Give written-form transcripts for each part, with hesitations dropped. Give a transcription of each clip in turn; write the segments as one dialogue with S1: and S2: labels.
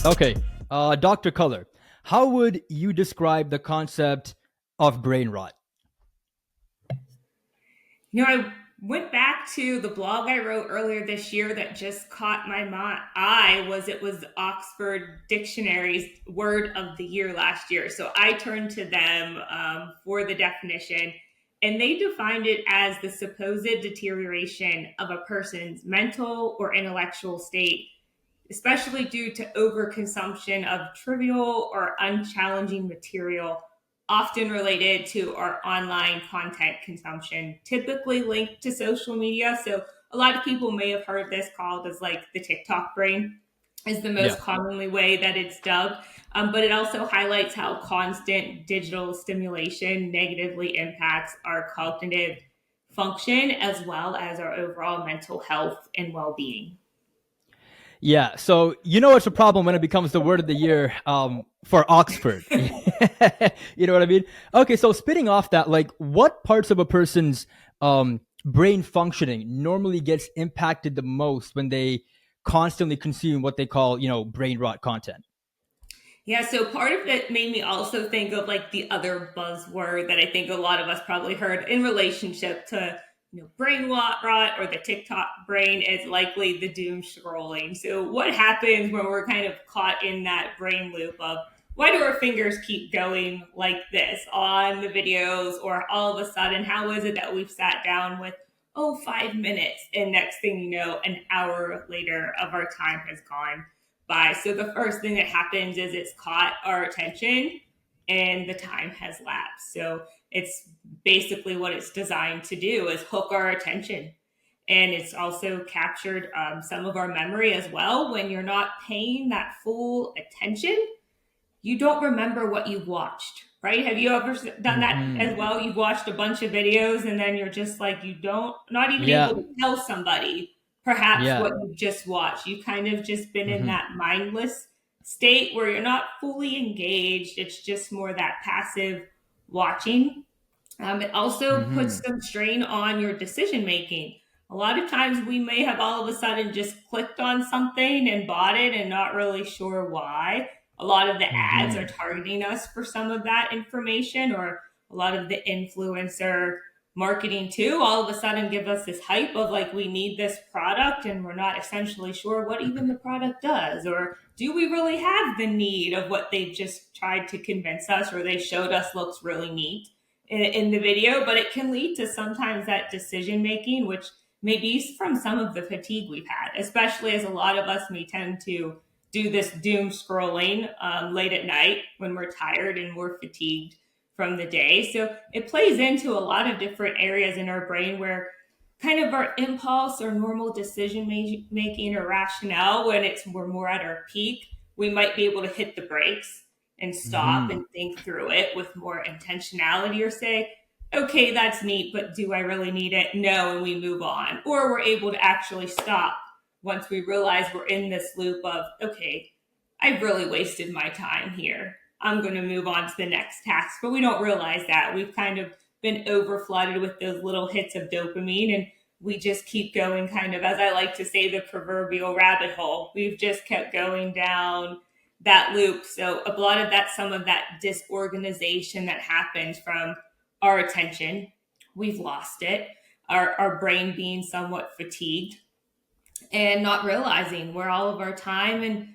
S1: Okay, Dr. Culler, how would you describe the concept of brain rot?
S2: I went back to the blog I wrote earlier this year that just caught my eye was it was Oxford Dictionary's word of the year last year. So I turned to them for the definition, and they defined it as the supposed deterioration of a person's mental or intellectual state, especially due to overconsumption of trivial or unchallenging material, often related to our online content consumption, typically linked to social media. So a lot of people may have heard this called as like the TikTok brain is the
S1: Yeah.
S2: most commonly way that it's dubbed. But it also highlights how constant digital stimulation negatively impacts our cognitive function as well as our overall mental health and well-being.
S1: Yeah, so you know it's a problem when it becomes the word of the year for Oxford. You know what I mean? Okay, so spitting off that, like, what parts of a person's brain functioning normally gets impacted the most when they constantly consume what they call, brain rot content?
S2: Yeah, so part of it made me also think of like the other buzzword that I think a lot of us probably heard in relationship to brain rot or the TikTok brain is likely the doom scrolling. So what happens when we're kind of caught in that brain loop of why do our fingers keep going like this on the videos, or all of a sudden how is it that we've sat down with 5 minutes and next thing you know an hour later of our time has gone by. So the first thing that happens is it's caught our attention and the time has lapsed. So it's basically what it's designed to do is hook our attention. And it's also captured some of our memory as well. When you're not paying that full attention, you don't remember what you've watched, right? Have you ever done that
S1: Hmm.
S2: as well? You've watched a bunch of videos and then you're just like, you don't, not even able
S1: Yeah,
S2: to tell somebody perhaps
S1: yeah.
S2: what you've just watched. You kind of just been in
S1: Hmm.
S2: that mindless state where you're not fully engaged. It's just more that passive watching. It also puts
S1: Hmm.
S2: some strain on your decision making. A lot of times we may have all of a sudden just clicked on something and bought it and not really sure why. A lot of the ads are
S1: Hmm.
S2: targeting us for some of that information, or a lot of the influencer marketing too all of a sudden give us this hype of like we need this product and we're not essentially sure what even the product does, or do we really have the need of what they've just tried to convince us or they showed us looks really neat in the video. But it can lead to sometimes that decision making, which may be from some of the fatigue we've had, especially as a lot of us may tend to do this doom scrolling late at night when we're tired and we're fatigued from the day. So it plays into a lot of different areas in our brain where kind of our impulse or normal decision making or rationale, when we're more at our peak, we might be able to hit the brakes and stop
S1: Hmm.
S2: and think through it with more intentionality, or say, okay, that's neat, but do I really need it? No, and we move on. Or we're able to actually stop once we realize we're in this loop of, okay, I've really wasted my time here. I'm going to move on to the next task. But we don't realize that. We've kind of been over flooded with those little hits of dopamine, and we just keep going, kind of, as I like to say, the proverbial rabbit hole. We've just kept going down that loop. So a lot of that, some of that disorganization that happens from our attention, we've lost it. Our brain being somewhat fatigued and not realizing where all of our time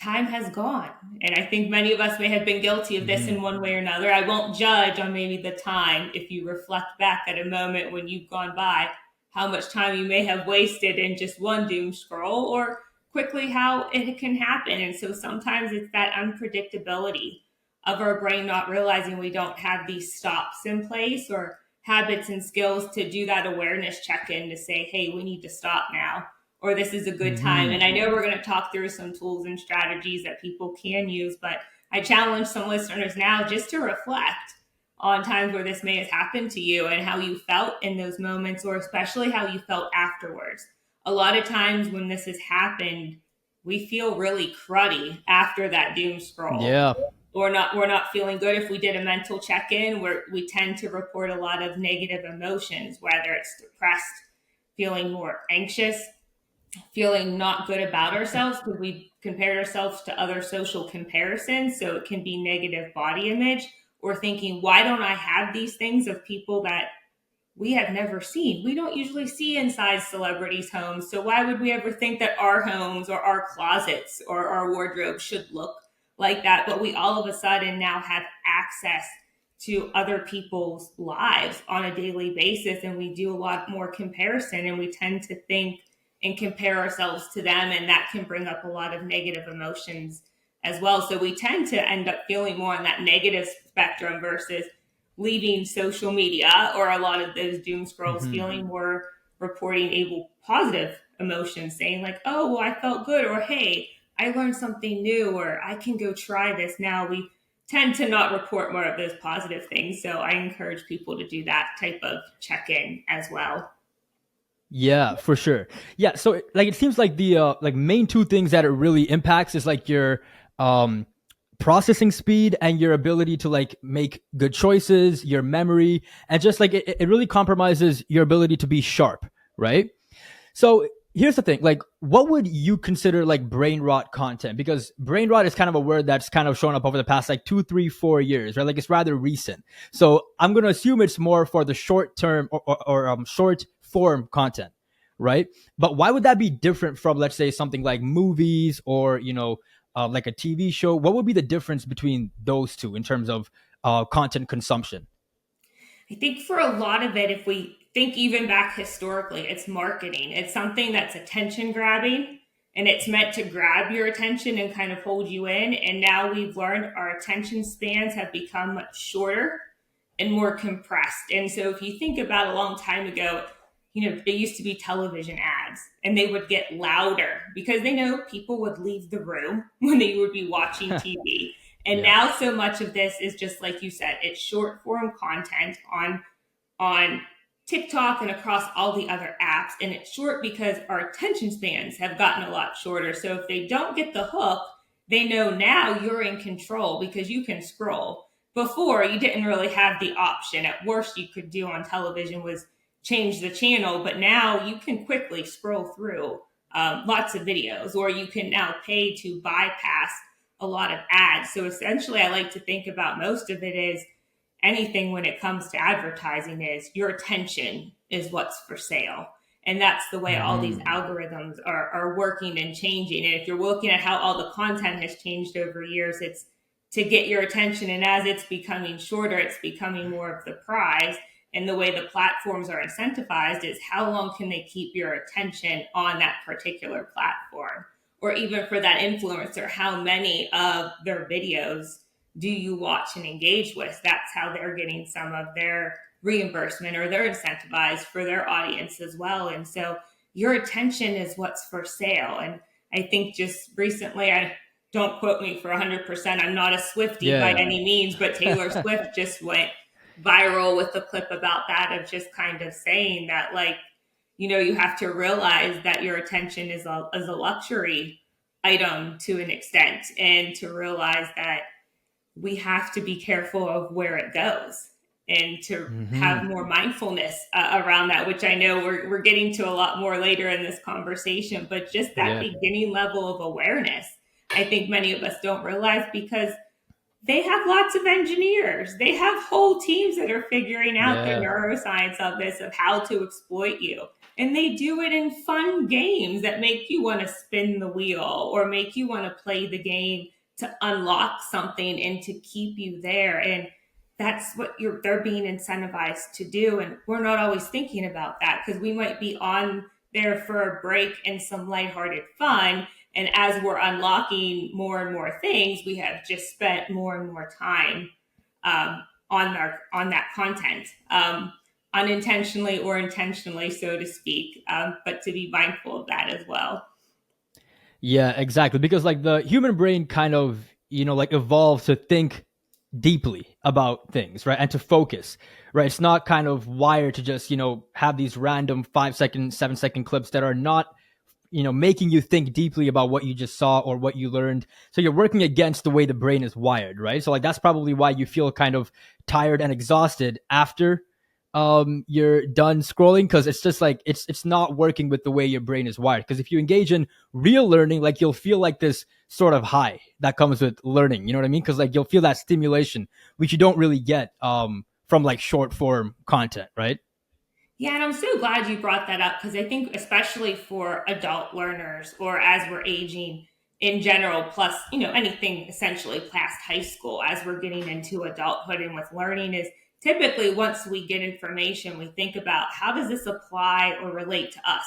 S2: has gone. And I think many of us may have been guilty of this
S1: Hmm.
S2: in one way or another. I won't judge on maybe the time if you reflect back at a moment when you've gone by, how much time you may have wasted in just one doom scroll, or quickly how it can happen. And so sometimes it's that unpredictability of our brain not realizing we don't have these stops in place or habits and skills to do that awareness check in to say, hey, we need to stop now, or this is a good time.
S1: Hmm.
S2: And I know we're going to talk through some tools and strategies that people can use, but I challenge some listeners now just to reflect on times where this may have happened to you and how you felt in those moments, or especially how you felt afterwards. A lot of times when this has happened, we feel really cruddy after that doom scroll,
S1: Yeah.
S2: or not, we're not feeling good. If we did a mental check-in, where we tend to report a lot of negative emotions, whether it's depressed, feeling more anxious, feeling not good about ourselves because we compared ourselves to other social comparisons. So it can be negative body image, or thinking, why don't I have these things of people that we have never seen? We don't usually see inside celebrities' homes. So why would we ever think that our homes or our closets or our wardrobe should look like that? But we all of a sudden now have access to other people's lives on a daily basis. And we do a lot more comparison, and we tend to think and compare ourselves to them. And that can bring up a lot of negative emotions as well. So we tend to end up feeling more on that negative spectrum versus leaving social media, or a lot of those doom scrolls,
S1: Hmm.
S2: feeling more reporting able positive emotions, saying like, oh, well, I felt good, or hey, I learned something new, or I can go try this now. We tend to not report more of those positive things. So I encourage people to do that type of check in as well.
S1: Yeah, for sure. Yeah, so like it seems like the like main two things that it really impacts is like your um processing speed and your ability to like make good choices, your memory, and just like it really compromises your ability to be sharp, right? So here's the thing, like what would you consider like brain rot content? Because brain rot is kind of a word that's kind of shown up over the past like 2, 3, 4 years, right? Like it's rather recent. So I'm going to assume it's more for the short term or short form content, right? But why would that be different from, let's say, something like movies or, like a TV show? What would be the difference between those two in terms of content consumption?
S2: I think for a lot of it, if we think even back historically, it's marketing. It's something that's attention grabbing, and it's meant to grab your attention and kind of hold you in. And now we've learned our attention spans have become much shorter and more compressed. And so if you think about a long time ago, there used to be television ads, and they would get louder because they know people would leave the room when they would be watching TV. And
S1: Yeah.
S2: now so much of this is just like you said, it's short form content on TikTok and across all the other apps. And it's short because our attention spans have gotten a lot shorter. So if they don't get the hook, they know now you're in control because you can scroll. Before, you didn't really have the option. At worst, you could do on television was change the channel, but now you can quickly scroll through lots of videos, or you can now pay to bypass a lot of ads. So essentially, I like to think about most of it is anything when it comes to advertising is your attention is what's for sale. And that's the way all these
S1: Hmm.
S2: algorithms are working and changing. And if you're looking at how all the content has changed over years, it's to get your attention. And as it's becoming shorter, it's becoming more of the prize. And the way the platforms are incentivized is how long can they keep your attention on that particular platform? Or even for that influencer, how many of their videos do you watch and engage with? That's how they're getting some of their reimbursement, or they're incentivized for their audience as well. And so your attention is what's for sale. And I think just recently, I don't quote me for 100%. I'm not a Swiftie by
S1: Yeah.
S2: any means, but Taylor Swift just went viral with the clip about that, of just kind of saying that, like, you have to realize that your attention is a luxury item to an extent, and to realize that we have to be careful of where it goes, and to have
S1: Hmm.
S2: more mindfulness around that, which I know we're getting to a lot more later in this conversation. But just that
S1: Yeah.
S2: beginning level of awareness, I think many of us don't realize, because they have lots of engineers. They have whole teams that are figuring out the
S1: Yeah.
S2: neuroscience of this, of how to exploit you. And they do it in fun games that make you want to spin the wheel, or make you want to play the game to unlock something and to keep you there. And that's what they're being incentivized to do. And we're not always thinking about that, because we might be on there for a break and some lighthearted fun, and as we're unlocking more and more things, we have just spent more and more time on that content, unintentionally or intentionally, so to speak. But to be mindful of that as well.
S1: Yeah, exactly. Because like the human brain kind of, like evolved to think deeply about things, right? And to focus, right? It's not kind of wired to just, have these random 5 second, 7 second clips that are not, making you think deeply about what you just saw or what you learned. So you're working against the way the brain is wired, right? So like that's probably why you feel kind of tired and exhausted after you're done scrolling, because it's just like it's not working with the way your brain is wired. Because if you engage in real learning, like you'll feel like this sort of high that comes with learning. You know what I mean? Because like you'll feel that stimulation, which you don't really get from like short form content, right?
S2: Yeah, and I'm so glad you brought that up because I think, especially for adult learners or as we're aging in general, plus, anything essentially past high school as we're getting into adulthood and with learning, is typically once we get information, we think about how does this apply or relate to us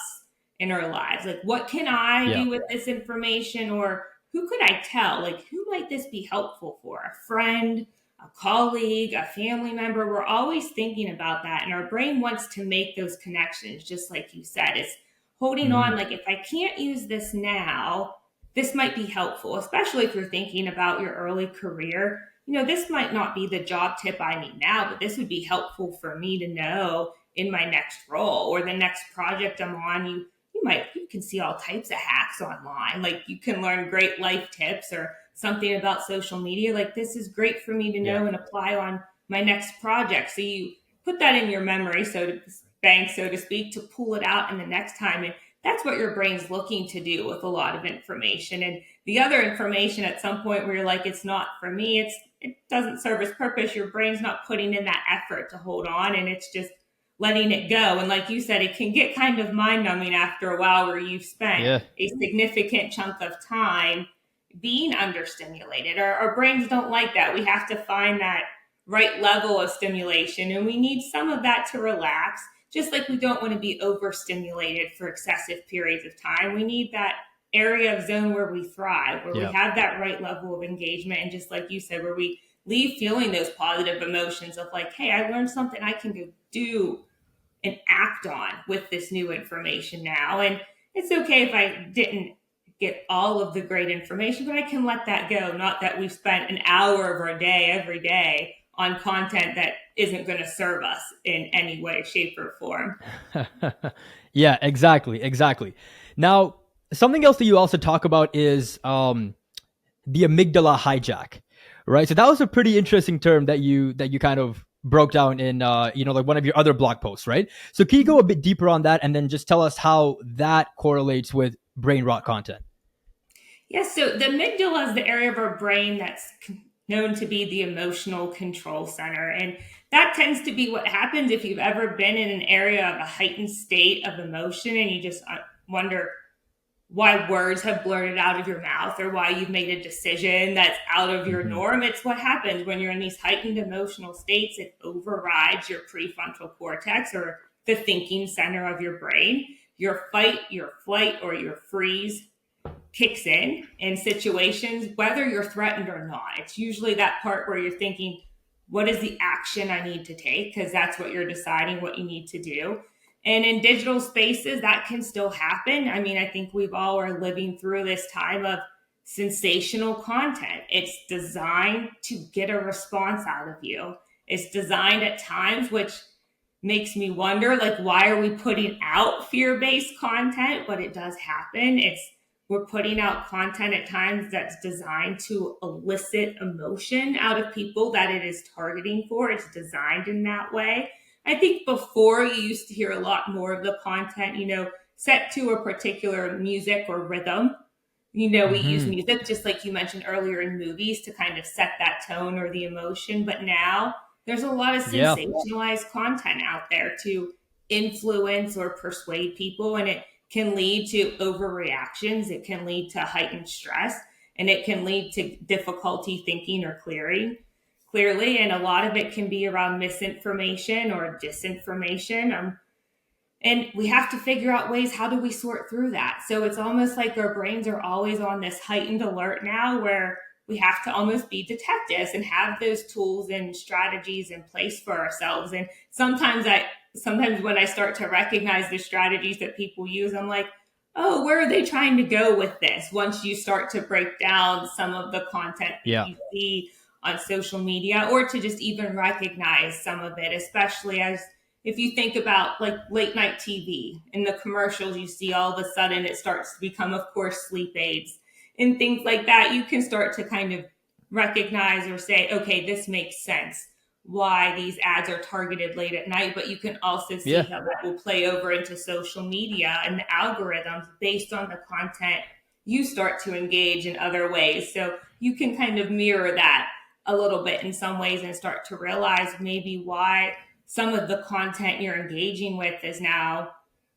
S2: in our lives? Like, what can I
S1: Yeah.
S2: do with this information? Or who could I tell? Like, who might this be helpful for? A friend? A colleague, a family member. We're always thinking about that. And our brain wants to make those connections, just like you said. It's holding on,
S1: Hmm.
S2: like, if I can't use this now, this might be helpful, especially if you're thinking about your early career. This might not be the job tip I need now, but this would be helpful for me to know in my next role or the next project I'm on. You can see all types of hacks online. Like, you can learn great life tips or something about social media. Like, this is great for me to
S1: Yeah.
S2: know and apply on my next project. So you put that in your memory, so to bank, so to speak, to pull it out in the next time. And that's what your brain's looking to do with a lot of information. And the other information, at some point where you're like, it's not for me, it doesn't serve its purpose. Your brain's not putting in that effort to hold on, and it's just letting it go. And like you said, it can get kind of mind numbing after a while, where you've spent
S1: Yeah.
S2: a significant chunk of time being understimulated. Our brains don't like that. We have to find that right level of stimulation, and we need some of that to relax. Just like we don't want to be overstimulated for excessive periods of time, we need that area of zone where we thrive, where we
S1: Yeah.
S2: have that right level of engagement. And just like you said, where we leave feeling those positive emotions of like, hey, I learned something I can go do and act on with this new information now. And it's okay if I didn't get all of the great information, but I can let that go. Not that we've spent an hour of our day every day on content that isn't going to serve us in any way, shape, or form.
S1: Yeah, exactly, exactly. Now, something else that you also talk about is the amygdala hijack, right? So that was a pretty interesting term that you kind of broke down in like one of your other blog posts, right? So can you go a bit deeper on that and then just tell us how that correlates with brain rot content?
S2: Yes, so the amygdala is the area of our brain that's known to be the emotional control center. And that tends to be what happens if you've ever been in an area of a heightened state of emotion and you just wonder why words have blurted out of your mouth or why you've made a decision that's out of your
S1: Hmm.
S2: norm. It's what happens when you're in these heightened emotional states. It overrides your prefrontal cortex, or the thinking center of your brain. Your fight, your flight, or your freeze kicks in situations, whether you're threatened or not. It's usually that part where you're thinking, what is the action I need to take? Because that's what you're deciding what you need to do. And in digital spaces, that can still happen. I mean, I think we've all are living through this time of sensational content. It's designed to get a response out of you. It's designed at times, which makes me wonder, like, why are we putting out fear-based content? But it does happen. We're putting out content at times that's designed to elicit emotion out of people that it is targeting for. It's designed in that way. I think before, you used to hear a lot more of the content, set to a particular music or rhythm. We use
S1: Hmm.
S2: music, just like you mentioned earlier, in movies to kind of set that tone or the emotion. But now there's a lot of
S1: Yeah.
S2: sensationalized content out there to influence or persuade people. And it can lead to overreactions. It can lead to heightened stress, and it can lead to difficulty thinking or clearly. And a lot of it can be around misinformation or disinformation. And we have to figure out ways, how do we sort through that? So it's almost like our brains are always on this heightened alert now, where we have to almost be detectives and have those tools and strategies in place for ourselves. And sometimes when I start to recognize the strategies that people use, I'm like, oh, where are they trying to go with this? Once you start to break down some of the content that
S1: Yeah.
S2: you see on social media, or to just even recognize some of it, especially as if you think about like late night TV and the commercials you see, all of a sudden it starts to become, of course, sleep aids and things like that. You can start to kind of recognize or say, okay, this makes sense. why these ads are targeted late at night, but you can also see
S1: Yeah.
S2: how that will play over into social media and the algorithms based on the content you start to engage in other ways. So you can kind of mirror that a little bit in some ways and start to realize maybe why some of the content you're engaging with is now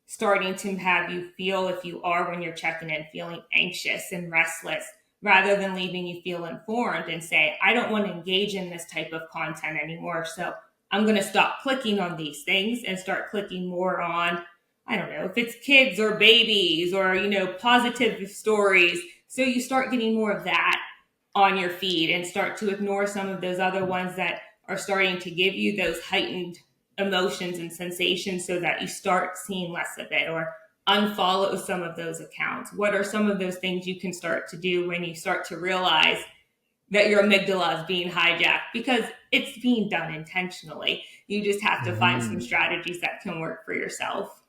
S2: starting to have you feel, if you are when you're checking in, feeling anxious and restless, rather than leaving you feel informed and say, I don't want to engage in this type of content anymore. So I'm going to stop clicking on these things and start clicking more on, I don't know, if it's kids or babies or, positive stories. So you start getting more of that on your feed and start to ignore some of those other ones that are starting to give you those heightened emotions and sensations, so that you start seeing less of it, or unfollow some of those accounts. What are some of those things you can start to do when you start to realize that your amygdala is being hijacked? Because it's being done intentionally. You just have to find some strategies that can work for yourself.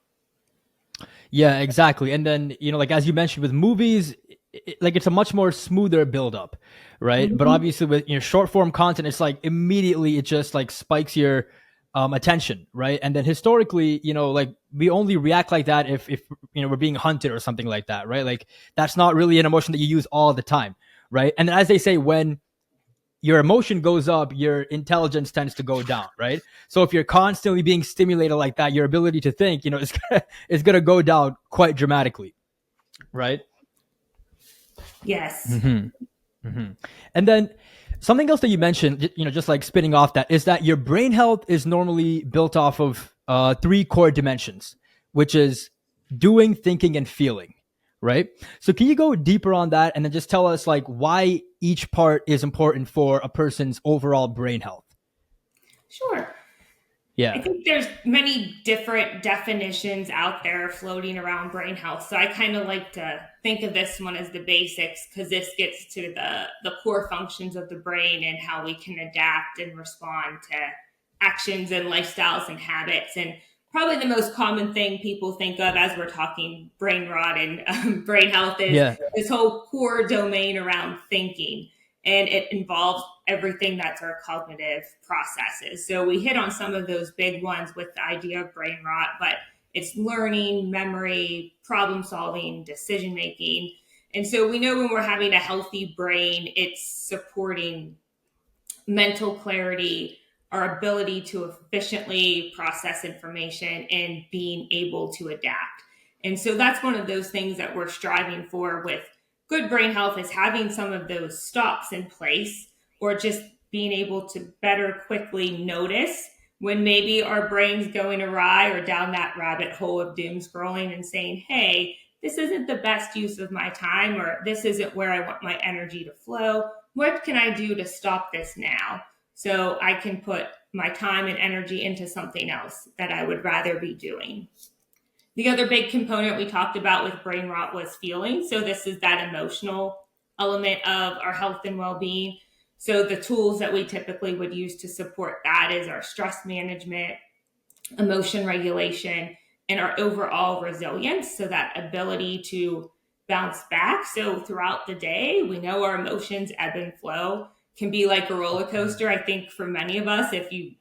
S1: Yeah, exactly. And then, like as you mentioned with movies, like it's a much more smoother build up, right? But
S2: Mhm.
S1: obviously with short form content, it's like immediately it just like spikes your attention, right? And then historically, like we only react like that if we're being hunted or something like that, right? Like that's not really an emotion that you use all the time, right? And then as they say, when your emotion goes up, your intelligence tends to go down, right? So if you're constantly being stimulated like that, your ability to think, is gonna go down quite dramatically, right?
S2: Yes.
S1: Mm-hmm. And then something else that you mentioned, just like spinning off that, is that your brain health is normally built off of three core dimensions, which is doing, thinking, and feeling, right? So can you go deeper on that and then just tell us like why each part is important for a person's overall brain health?
S2: Sure. I
S1: Yeah.
S2: think there's many different definitions out there floating around brain health. So I kind of like to think of this one as the basics, because this gets to the core functions of the brain and how we can adapt and respond to actions and lifestyles and habits. And probably the most common thing people think of as we're talking brain rot and brain health is
S1: Yeah.
S2: this whole core domain around thinking, and it involves everything that's our cognitive processes. So we hit on some of those big ones with the idea of brain rot, but it's learning, memory, problem solving, decision making. And so we know when we're having a healthy brain, it's supporting mental clarity, our ability to efficiently process information, and being able to adapt. And so that's one of those things that we're striving for with good brain health, is having some of those stops in place, or just being able to better quickly notice when maybe our brain's going awry or down that rabbit hole of doom scrolling and saying, hey, this isn't the best use of my time, or this isn't where I want my energy to flow. What can I do to stop this now, so I can put my time and energy into something else that I would rather be doing? The other big component we talked about with brain rot was feeling. So this is that emotional element of our health and well-being. So the tools that we typically would use to support that is our stress management, emotion regulation, and our overall resilience. So that ability to bounce back. So throughout the day, we know our emotions ebb and flow, can be like a roller coaster. I think for many of us, if you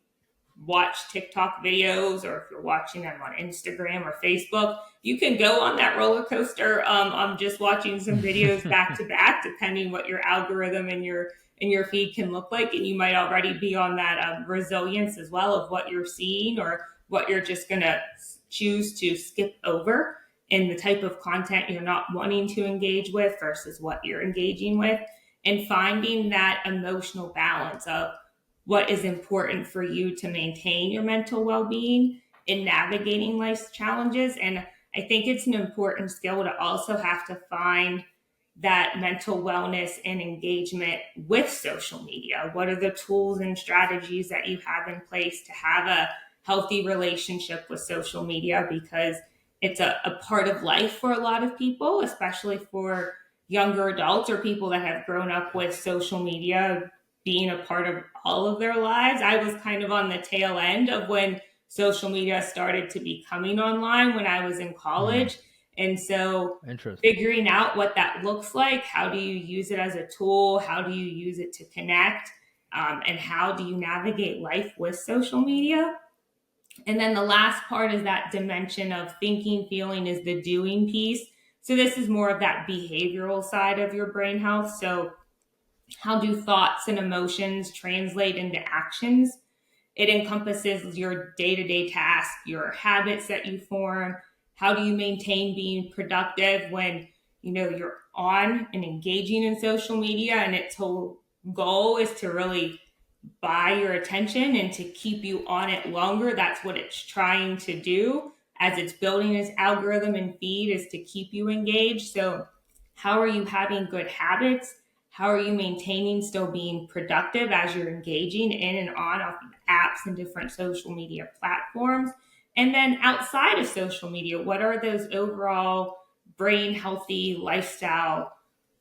S2: watch TikTok videos, or if you're watching them on Instagram or Facebook, you can go on that roller coaster. I'm just watching some videos back to back, depending what your algorithm and your feed can look like, and you might already be on that resilience as well, of what you're seeing or what you're just going to choose to skip over, and the type of content you're not wanting to engage with versus what you're engaging with, and finding that emotional balance of what is important for you to maintain your mental well-being in navigating life's challenges. And I think it's an important skill to also have to find that mental wellness and engagement with social media. What are the tools and strategies that you have in place to have a healthy relationship with social media? Because it's a part of life for a lot of people, especially for younger adults or people that have grown up with social media being a part of all of their lives. I was kind of on the tail end of when social media started to be coming online when I was in college. And so
S1: Interesting.
S2: figuring out what that looks like, how do you use it as a tool? How do you use it to connect? and how do you navigate life with social media. And then the last part is that dimension of thinking, feeling is the doing piece. So this is more of that behavioral side of your brain health. So how do thoughts and emotions translate into actions? It encompasses your day-to-day tasks, your habits that you form. How do you maintain being productive when you're on and engaging in social media and its whole goal is to really buy your attention and to keep you on it longer? That's what it's trying to do as it's building its algorithm and feed, is to keep you engaged. So how are you having good habits? How are you maintaining still being productive as you're engaging in and on off of apps and different social media platforms? And then outside of social media, what are those overall brain healthy lifestyle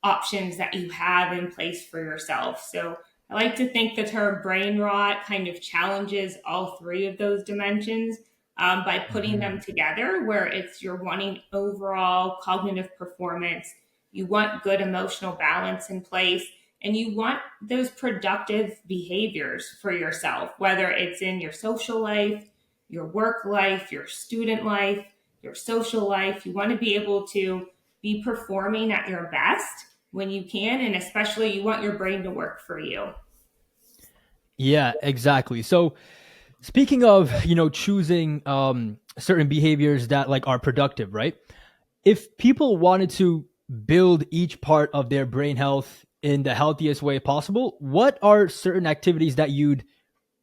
S2: options that you have in place for yourself? So I like to think the term brain rot kind of challenges all three of those dimensions, by putting them
S1: Mhm.
S2: together, where it's you're wanting overall cognitive performance, you want good emotional balance in place, and you want those productive behaviors for yourself, whether it's in your social life, your work life, your student life, your social life. You want to be able to be performing at your best when you can, and especially you want your brain to work for you.
S1: Yeah, exactly. So speaking of, choosing certain behaviors that like are productive, right? If people wanted to build each part of their brain health in the healthiest way possible, what are certain activities that you'd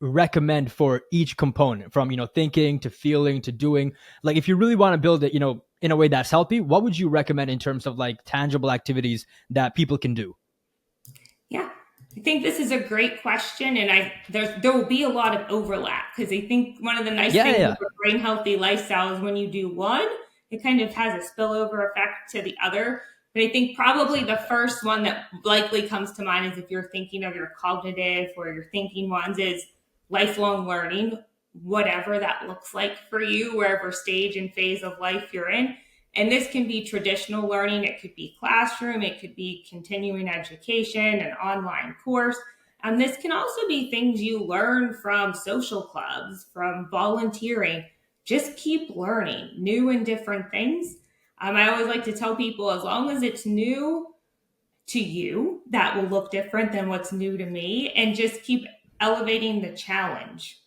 S1: recommend for each component, from thinking to feeling to doing? Like, if you really want to build it, in a way that's healthy, what would you recommend in terms of like tangible activities that people can do?
S2: Yeah, I think this is a great question, and there will be a lot of overlap, because I think one of the nice
S1: Yeah,
S2: things
S1: yeah,
S2: with a brain healthy lifestyle is when you do one, it kind of has a spillover effect to the other. But I think probably the first one that likely comes to mind is if you're thinking of your cognitive or your thinking ones is lifelong learning, whatever that looks like for you, wherever stage and phase of life you're in. And this can be traditional learning, it could be classroom, it could be continuing education, an online course. And this can also be things you learn from social clubs, from volunteering. Just keep learning new and different things. I always like to tell people, as long as it's new to you, that will look different than what's new to me, and just keep elevating the challenge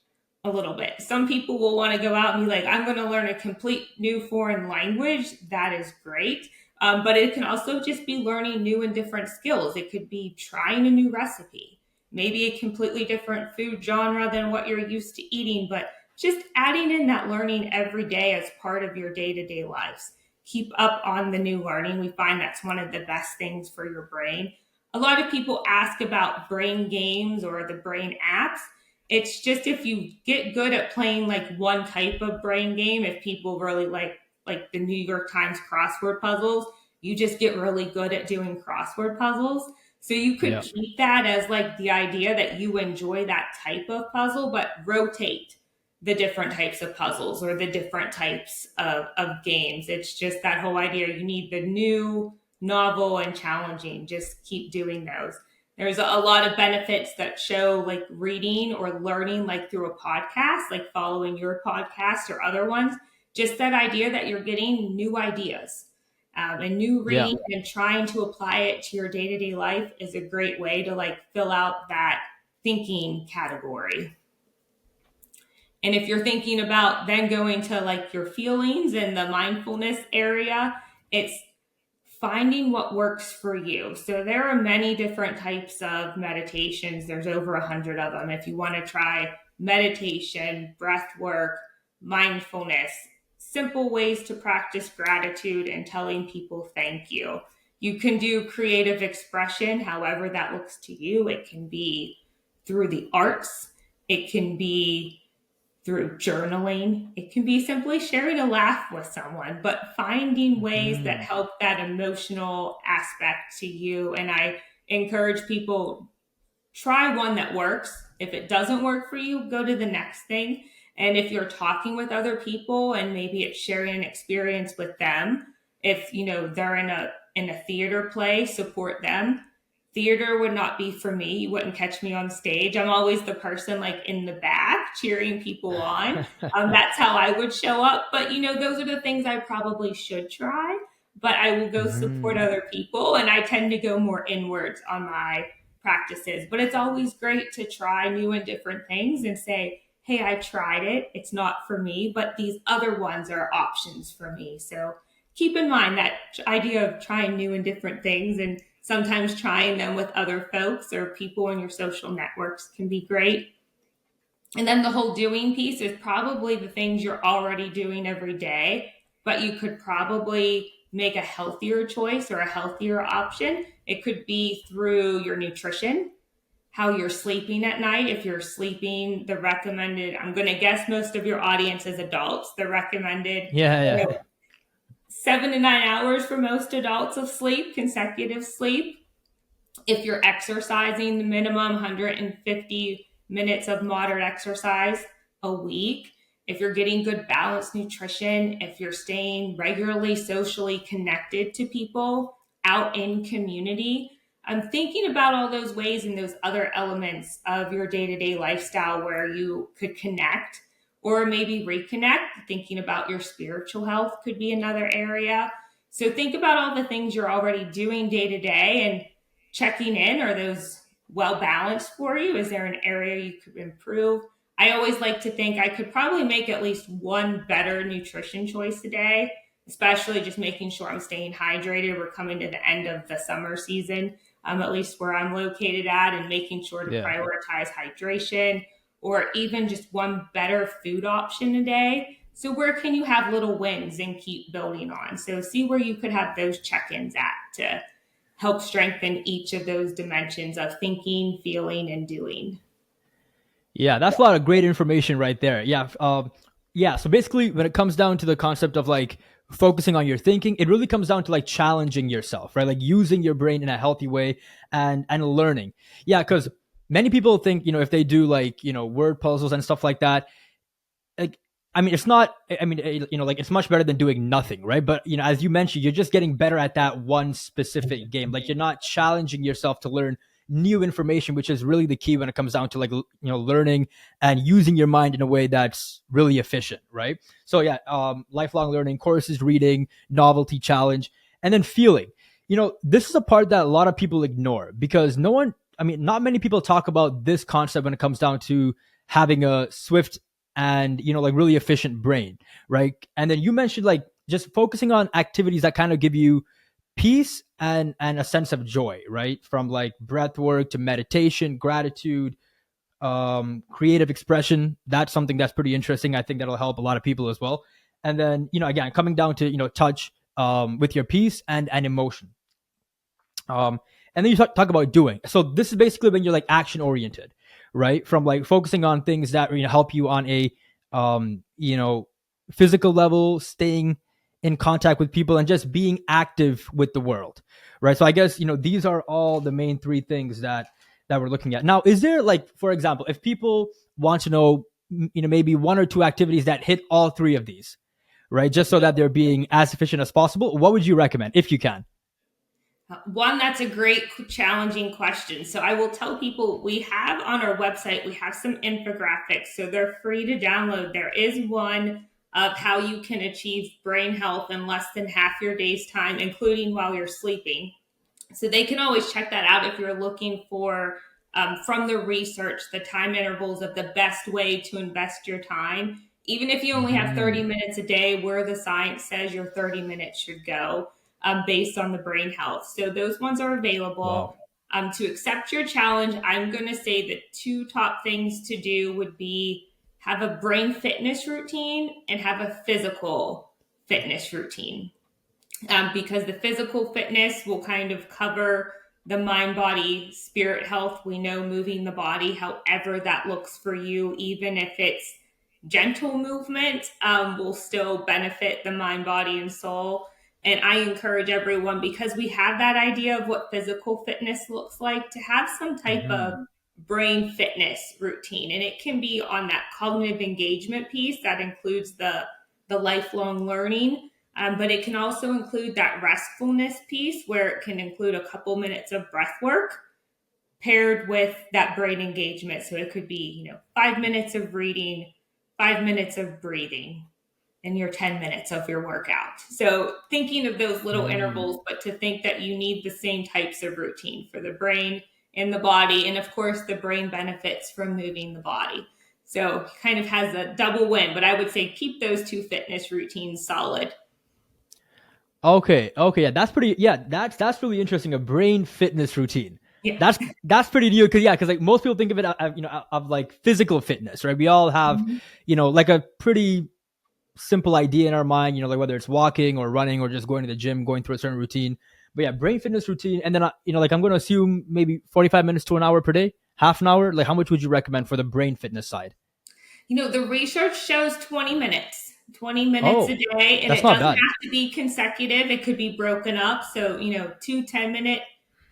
S2: a little bit. Some people will want to go out and be like, I'm going to learn a complete new foreign language. That is great. But it can also just be learning new and different skills. It could be trying a new recipe, maybe a completely different food genre than what you're used to eating, but just adding in that learning every day as part of your day to day lives. Keep up on the new learning. We find that's one of the best things for your brain. A lot of people ask about brain games or the brain apps. It's just if you get good at playing like one type of brain game, if people really like the New York Times crossword puzzles, you just get really good at doing crossword puzzles. So you could
S1: yeah.
S2: keep that as like the idea that you enjoy that type of puzzle, but rotate the different types of puzzles or the different types of games. It's just that whole idea. You need the new, novel, and challenging. Just keep doing those. There's a lot of benefits that show like reading or learning, like through a podcast, like following your podcast or other ones. Just that idea that you're getting new ideas, and new
S1: Yeah.
S2: reading and trying to apply it to your day to day life is a great way to like fill out that thinking category. And if you're thinking about then going to like your feelings and the mindfulness area, it's finding what works for you. So there are many different types of meditations. There's over 100 of them. If you want to try meditation, breath work, mindfulness, simple ways to practice gratitude and telling people thank you. You can do creative expression, however that looks to you. It can be through the arts. It can be through journaling. It can be simply sharing a laugh with someone, but finding ways that
S1: Mhm.
S2: help that emotional aspect to you. And I encourage people, try one that works. If it doesn't work for you, go to the next thing. And if you're talking with other people and maybe it's sharing an experience with them, if they're in a theater play, support them. Theater would not be for me. You wouldn't catch me on stage. I'm always the person like in the back cheering people on. That's how I would show up. But those are the things I probably should try. But I will go support
S1: Mm.
S2: other people, and I tend to go more inwards on my practices. But it's always great to try new and different things and say, "Hey, I tried it. It's not for me, but these other ones are options for me." So keep in mind that idea of trying new and different things, and sometimes trying them with other folks or people in your social networks can be great. And then the whole doing piece is probably the things you're already doing every day, but you could probably make a healthier choice or a healthier option. It could be through your nutrition, how you're sleeping at night. If you're sleeping, the recommended, I'm going to guess most of your audience is adults, the recommended,
S1: Yeah,
S2: you
S1: yeah.
S2: know, 7 to 9 hours for most adults of sleep, consecutive sleep. If you're exercising, the minimum 150 minutes of moderate exercise a week. If you're getting good balanced nutrition, if you're staying regularly socially connected to people out in community, I'm thinking about all those ways and those other elements of your day to day lifestyle where you could connect or maybe reconnect. Thinking about your spiritual health could be another area. So think about all the things you're already doing day to day and checking in. Are those well balanced for you? Is there an area you could improve? I always like to think I could probably make at least one better nutrition choice a day, especially just making sure I'm staying hydrated. We're coming to the end of the summer season, at least where I'm located at, and making sure to
S1: Yeah.
S2: prioritize hydration or even just one better food option a day. So, where can you have little wins and keep building on? So, see where you could have those check ins at to help strengthen each of those dimensions of thinking, feeling, and doing.
S1: Yeah, that's a lot of great information right there. Yeah. Yeah. So basically, when it comes down to the concept of like focusing on your thinking, it really comes down to like challenging yourself, right? Like using your brain in a healthy way and learning. Yeah, because many people think, if they do like, word puzzles and stuff like that, like, I mean, it's not, I mean, like it's much better than doing nothing, right? But, as you mentioned, you're just getting better at that one specific game. Like you're not challenging yourself to learn new information, which is really the key when it comes down to like, learning and using your mind in a way that's really efficient, right? So yeah, lifelong learning, courses, reading, novelty challenge, and then feeling. This is a part that a lot of people ignore because not many people talk about this concept when it comes down to having a swift and like really efficient brain, right? And then you mentioned like just focusing on activities that kind of give you peace and a sense of joy, right? From like breath work to meditation, gratitude, creative expression. That's something that's pretty interesting. I think that'll help a lot of people as well. And then again, coming down to touch with your peace and emotion. And then you talk about doing. So this is basically when you're like action oriented, right? From like focusing on things that help you on a um, you know physical level, staying in contact with people, and just being active with the world, right? So I guess these are all the main three things that we're looking at. Now, is there like, for example, if people want to know, maybe one or two activities that hit all three of these, right? Just so that they're being as efficient as possible, what would you recommend if you can?
S2: One, that's a great, challenging question. So I will tell people we have on our website, we have some infographics. So they're free to download. There is one of how you can achieve brain health in less than half your day's time, including while you're sleeping. So they can always check that out if you're looking for, from the research, the time intervals of the best way to invest your time. Even if you only have 30
S1: Mm,
S2: minutes a day, where the science says your 30 minutes should go, based on the brain health. So those ones are available.
S1: wow.
S2: To accept your challenge, I'm going to say the two top things to do would be have a brain fitness routine and have a physical fitness routine, because the physical fitness will kind of cover the mind, body, spirit health. We know moving the body, however that looks for you, even if it's gentle movement, will still benefit the mind, body, and soul. And I encourage everyone, because we have that idea of what physical fitness looks like, to have some type of
S1: Hmm.
S2: brain fitness routine. And it can be on that cognitive engagement piece that includes the lifelong learning, But it can also include that restfulness piece where it can include a couple minutes of breath work paired with that brain engagement. So it could be, 5 minutes of reading, 5 minutes of breathing, and your 10 minutes of your workout. So thinking of those little
S1: Mm.
S2: intervals, but to think that you need the same types of routine for the brain and the body. And of course, the brain benefits from moving the body. So kind of has a double win, but I would say keep those two fitness routines solid.
S1: Okay, okay, yeah, that's pretty. Yeah, that's really interesting. A brain fitness routine.
S2: Yeah.
S1: That's pretty new because yeah, because like most people think of it, of like physical fitness, right? We all have,
S2: Mhm.
S1: like a pretty simple idea in our mind, like whether it's walking or running or just going to the gym, going through a certain routine. But yeah, brain fitness routine, and then like I'm going to assume maybe 45 minutes to an hour per day, half an hour. Like, how much would you recommend for the brain fitness side?
S2: The research shows 20 minutes, 20 minutes a
S1: Oh,
S2: day, and
S1: that's
S2: it
S1: not
S2: doesn't
S1: bad.
S2: have to be consecutive. It could be broken up. So, two 10-minute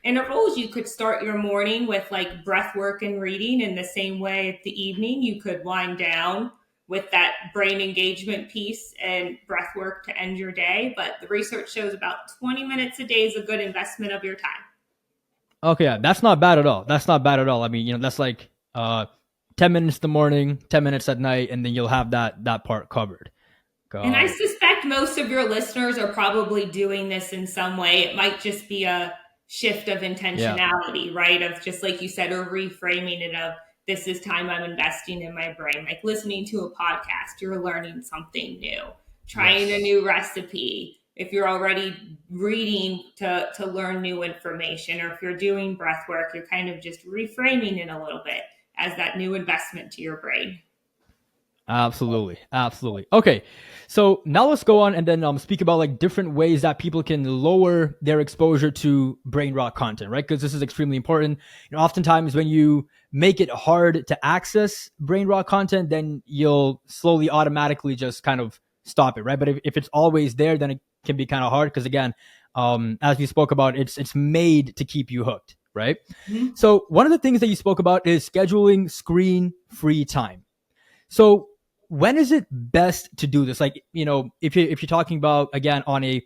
S2: intervals. You could start your morning with like breath work and reading in the same way at the evening. You could wind down with that brain engagement piece and breath work to end your day. But the research shows about 20 minutes a day is a good investment of your time.
S1: Okay, yeah, that's not bad at all. That's not bad at all. I mean, that's like 10 minutes in the morning, 10 minutes at night, and then you'll have that part covered.
S2: And I
S1: Got it.
S2: suspect most of your listeners are probably doing this in some way. It might just be a shift of
S1: Yeah.
S2: intentionality, right? Of just like you said, or reframing it of this is time I'm investing in my brain. Like listening to a podcast, you're learning something new, trying a
S1: Yes.
S2: new recipe. If you're already reading to learn new information, or if you're doing breath work, you're kind of just reframing it a little bit as that new investment to your brain.
S1: Absolutely, absolutely. Okay, so now let's go on and then speak about like different ways that people can lower their exposure to brain rot content, right? Because this is extremely important. Oftentimes when you make it hard to access brain rot content, then you'll slowly, automatically just kind of stop it, right? But if it's always there, then it can be kind of hard because again, as we spoke about, it's made to keep you hooked, right?
S2: Mhm.
S1: So one of the things that you spoke about is scheduling screen-free time. So when is it best to do this? Like, if you're talking about again on a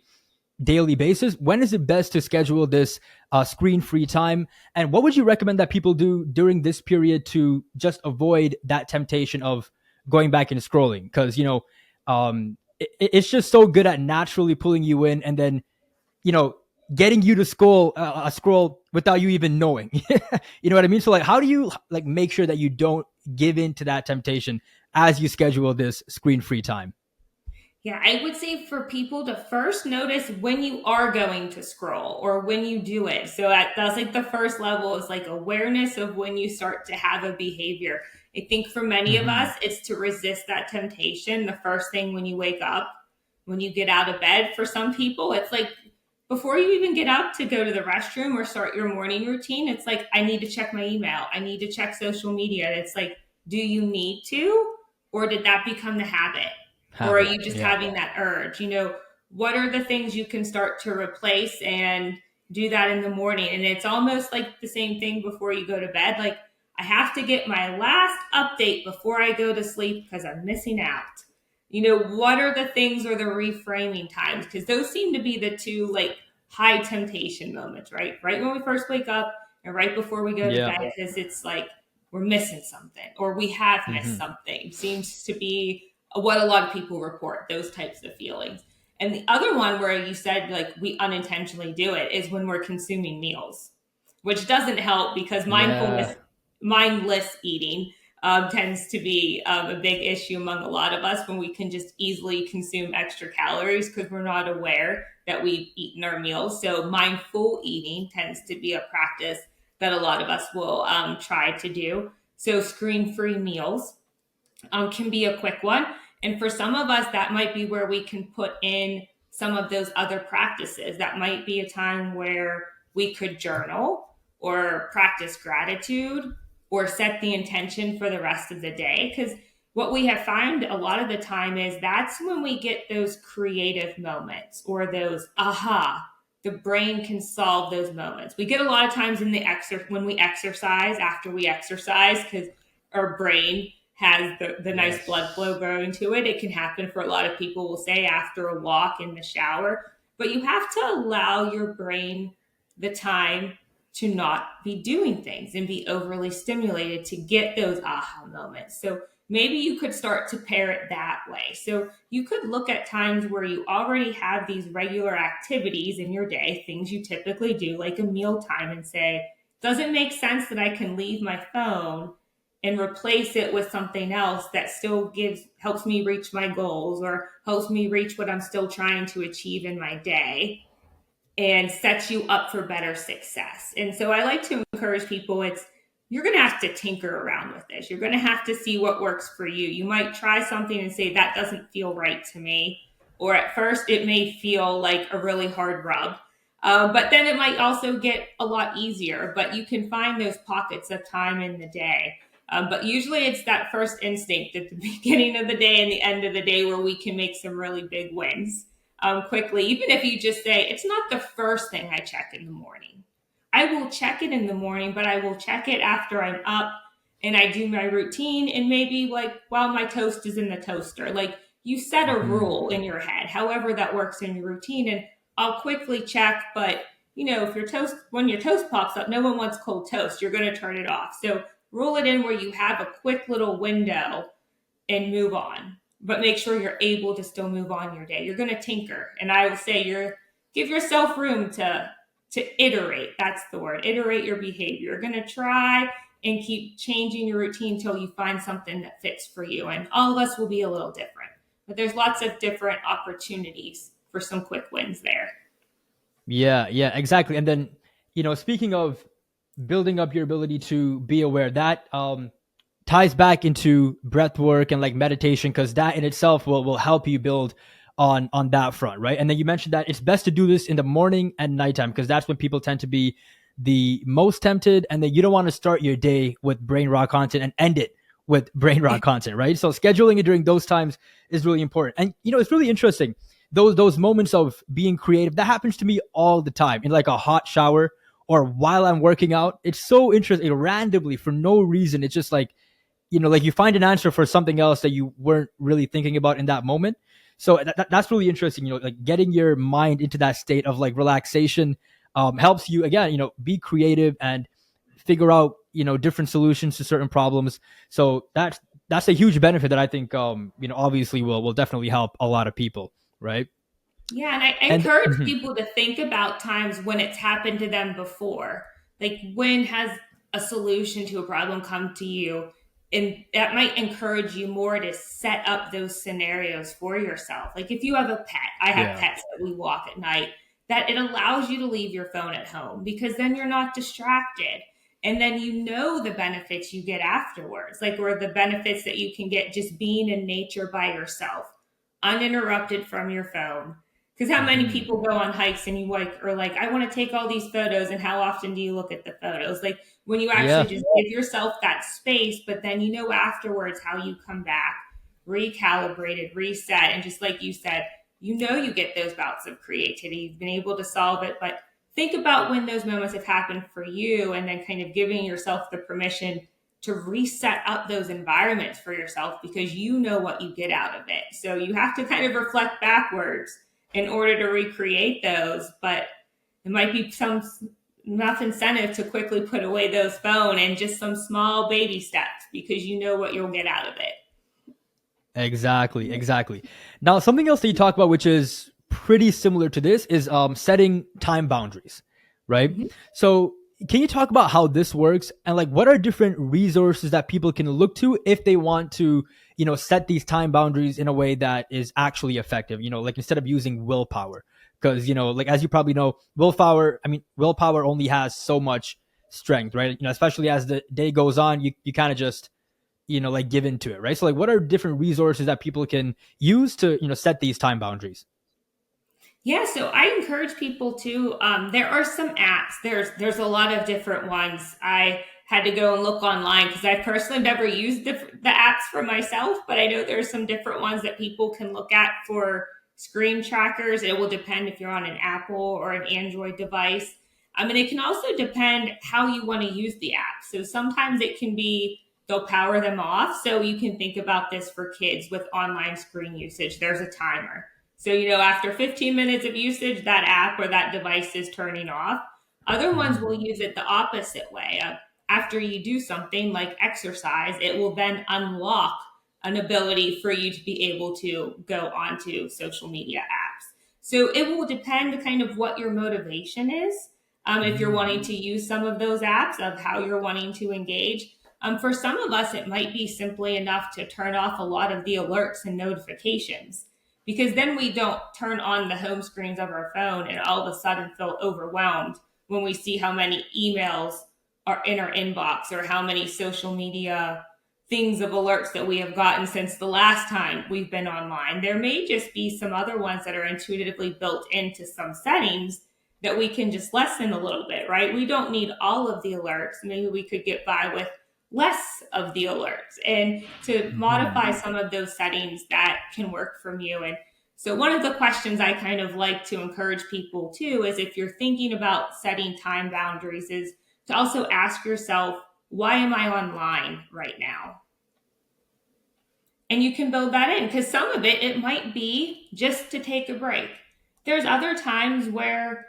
S1: daily basis, when is it best to schedule this screen free time? And what would you recommend that people do during this period to just avoid that temptation of going back and scrolling? Because it's just so good at naturally pulling you in, and then you know getting you to scroll without you even knowing. You know what I mean? So like, how do you like make sure that you don't give in to that temptation as you schedule this screen free time?
S2: Yeah, I would say for people to first notice when you are going to scroll or when you do it. So that's like the first level is like awareness of when you start to have a behavior. I think for many of
S1: Mm-hmm.
S2: us, it's to resist that temptation. The first thing when you wake up, when you get out of bed, for some people, it's like before you even get up to go to the restroom or start your morning routine, it's like, I need to check my email. I need to check social media. It's like, do you need to? Or did that become the habit? Or are
S1: Habit.
S2: you just
S1: Yeah.
S2: having that urge? What are the things you can start to replace and do that in the morning? And it's almost like the same thing before you go to bed. Like, I have to get my last update before I go to sleep because I'm missing out. What are the things or the reframing times? Because those seem to be the two like high temptation moments, right? Right when we first wake up and right before we go to
S1: Yeah.
S2: bed, because it's like we're missing something or we have missed
S1: Mm-hmm.
S2: something. Seems to be what a lot of people report, those types of feelings. And the other one where you said like we unintentionally do it is when we're consuming meals, which doesn't help because
S1: Yeah.
S2: mindless eating tends to be a big issue among a lot of us when we can just easily consume extra calories because we're not aware that we've eaten our meals. So mindful eating tends to be a practice that a lot of us will try to do. So screen-free meals can be a quick one. And for some of us, that might be where we can put in some of those other practices. That might be a time where we could journal or practice gratitude or set the intention for the rest of the day. Because what we have found a lot of the time is that's when we get those creative moments or those aha. The brain can solve those moments. We get a lot of times in the when we exercise, after we exercise, because our brain has the nice blood
S1: Yes.
S2: flow going to it. It can happen for a lot of people, will say, after a walk in the shower. But you have to allow your brain the time to not be doing things and be overly stimulated to get those aha moments. So maybe you could start to pair it that way. So you could look at times where you already have these regular activities in your day, things you typically do, like a meal time, and say, does it make sense that I can leave my phone and replace it with something else that still helps me reach my goals or helps me reach what I'm still trying to achieve in my day, and sets you up for better success. And so I like to encourage people, it's you're going to have to tinker around with this. You're going to have to see what works for you. You might try something and say that doesn't feel right to me, or at first it may feel like a really hard rub. But then it might also get a lot easier, but you can find those pockets of time in the day. But usually it's that first instinct at the beginning of the day and the end of the day where we can make some really big wins quickly. Even if you just say, it's not the first thing I check in the morning. I will check it in the morning, but I will check it after I'm up and I do my routine, and maybe like while my toast is in the toaster. Like, you set a
S1: Mhm.
S2: rule in your head, however that works in your routine, and I'll quickly check. But if when your toast pops up, no one wants cold toast. You're going to turn it off. So rule it in where you have a quick little window and move on. But make sure you're able to still move on your day. You're going to tinker, and I will say, give yourself room to iterate. That's the word. Iterate your behavior. You're going to try and keep changing your routine until you find something that fits for you. And all of us will be a little different, but there's lots of different opportunities for some quick wins there.
S1: Yeah, yeah, exactly. And then, speaking of building up your ability to be aware, that ties back into breath work and like meditation, because that in itself will help you build on that front, right? And then you mentioned that it's best to do this in the morning and nighttime, because that's when people tend to be the most tempted, and then you don't want to start your day with brain rot content and end it with brain rot content, right? So scheduling it during those times is really important. And it's really interesting, those moments of being creative. That happens to me all the time in like a hot shower or while I'm working out. It's so interesting, randomly, for no reason. It's just like, like you find an answer for something else that you weren't really thinking about in that moment. So that's really interesting. Like getting your mind into that state of like relaxation helps you again, be creative and figure out, different solutions to certain problems. So that's a huge benefit that I think, obviously will definitely help a lot of people, right?
S2: Yeah, and I
S1: And
S2: encourage
S1: mhm,
S2: people to think about times when it's happened to them before. Like, when has a solution to a problem come to you? And that might encourage you more to set up those scenarios for yourself. Like, if you have a pet, I have
S1: yeah,
S2: pets that we walk at night, that it allows you to leave your phone at home, because then you're not distracted. And then the benefits you get afterwards, like, or the benefits that you can get just being in nature by yourself, uninterrupted from your phone. Because how many
S1: hmm,
S2: people go on hikes and you are like, I want to take all these photos, and how often do you look at the photos? Like, when you actually
S1: yeah,
S2: just give yourself that space, but then afterwards how you come back, recalibrated, reset, and just like you said, you get those bouts of creativity. You've been able to solve it, but think about when those moments have happened for you, and then kind of giving yourself the permission to reset up those environments for yourself, because you know what you get out of it. So you have to kind of reflect backwards in order to recreate those. But it might be some enough incentive to quickly put away those phone, and just some small baby steps, because you know what you'll get out of it.
S1: exactly, exactly. Now, something else that you talk about, which is pretty similar to this, is setting time boundaries, right?
S2: Mhm.
S1: So, can you talk about how this works and like what are different resources that people can look to if they want to, set these time boundaries in a way that is actually effective? Like instead of using willpower, because like as you probably know, willpower only has so much strength, right? Especially as the day goes on, you kind of just like give into it, right? So like what are different resources that people can use to, set these time boundaries?
S2: Yeah, so I encourage people to. There are some apps. There's a lot of different ones. I had to go and look online, because I personally never used the apps for myself, but I know there's some different ones that people can look at for screen trackers. It will depend if you're on an Apple or an Android device. And it can also depend how you want to use the app. So sometimes it can be they'll power them off. So you can think about this for kids with online screen usage. There's a timer. So, after 15 minutes of usage, that app or that device is turning off. Other ones will use it the opposite way. After you do something like exercise, it will then unlock an ability for you to be able to go onto social media apps. So it will depend kind of what your motivation is. If you're wanting to use some of those apps, of how you're wanting to engage. For some of us, it might be simply enough to turn off a lot of the alerts and notifications, because then we don't turn on the home screens of our phone and all of a sudden feel overwhelmed when we see how many emails are in our inbox or how many social media things of alerts that we have gotten since the last time we've been online. There may just be some other ones that are intuitively built into some settings that we can just lessen a little bit, right? We don't need all of the alerts. Maybe we could get by with less of the alerts and to modify some of those settings that can work from you. And so one of the questions I kind of like to encourage people too is, if you're thinking about setting time boundaries, is to also ask yourself, why am I online right now? And you can build that in, because some of it might be just to take a break. There's other times where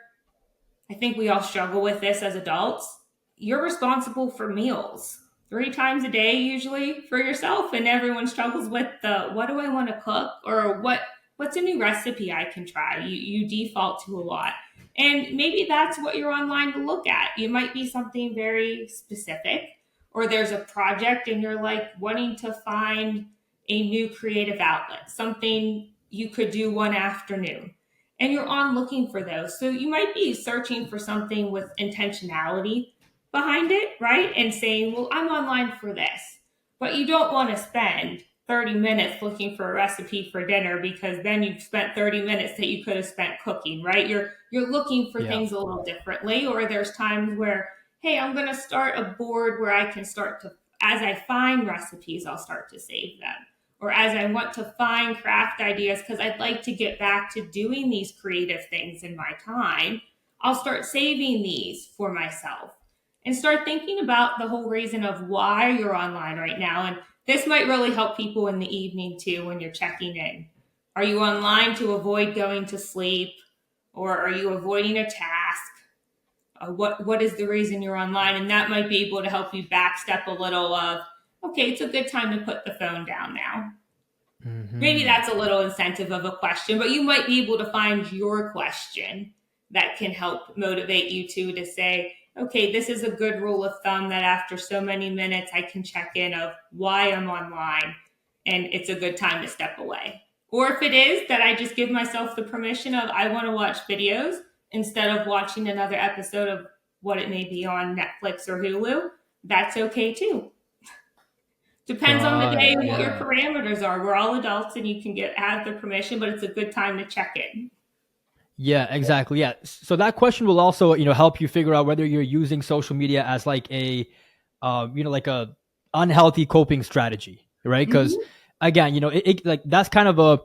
S2: I think we all struggle with this as adults. You're responsible for meals 3 times a day, usually for yourself. And everyone struggles with the, what do I want to cook? Or what's a new recipe I can try? You default to a lot. And maybe that's what you're online to look at. You might be something very specific, or there's a project and you're like wanting to find a new creative outlet, something you could do one afternoon. And you're on looking for those. So you might be searching for something with intentionality behind it, right? And saying, well, I'm online for this. But you don't want to spend 30 minutes looking for a recipe for dinner, because then you've spent 30 minutes that you could have spent cooking, right? You're looking for things a little differently. Or there's times where, hey, I'm going to start a board where I can start to, as I find recipes, I'll start to save them. Or as I want to find craft ideas, because I'd like to get back to doing these creative things in my time, I'll start saving these for myself and start thinking about the whole reason of why you're online right now. And this might really help people in the evening too, when you're checking in. Are you online to avoid going to sleep? Or are you avoiding a task? What is the reason you're online? And that might be able to help you backstep a little of, okay, it's a good time to put the phone down now. Maybe that's a little incentive of a question, but you might be able to find your question that can help motivate you to say, okay, this is a good rule of thumb that after so many minutes, I can check in of why I'm online, and it's a good time to step away. Or if it is that I just give myself the permission of, I want to watch videos instead of watching another episode of what it may be on Netflix or Hulu, that's okay too. Depends on the day and what your parameters are. We're all adults and you can have the permission, but it's a good time to check in.
S1: Yeah, exactly. Yeah. So that question will also, help you figure out whether you're using social media as like a, like a unhealthy coping strategy, right? Because again, it like that's kind of a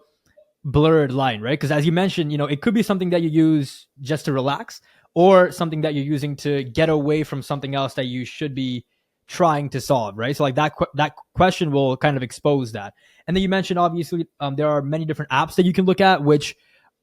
S1: blurred line, right? Because as you mentioned, it could be something that you use just to relax, or something that you're using to get away from something else that you should be trying to solve, right? So like that question will kind of expose that. And then you mentioned, obviously, there are many different apps that you can look at, which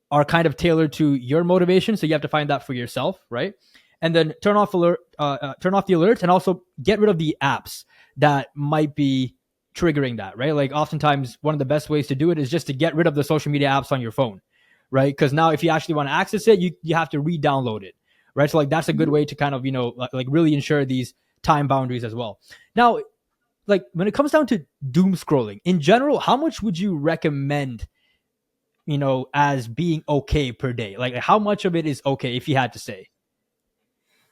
S1: are kind of tailored to your motivation. So you have to find that for yourself, right? And then turn off the alerts, and also get rid of the apps that might be triggering that, right? Like oftentimes one of the best ways to do it is just to get rid of the social media apps on your phone, right? Because now if you actually want to access it, you have to re-download it, right? So like that's a good way to kind of, like really ensure these time boundaries as well. Now, like when it comes down to doom scrolling in general, how much would you recommend, as being okay per day? Like how much of it is okay, if you had to say?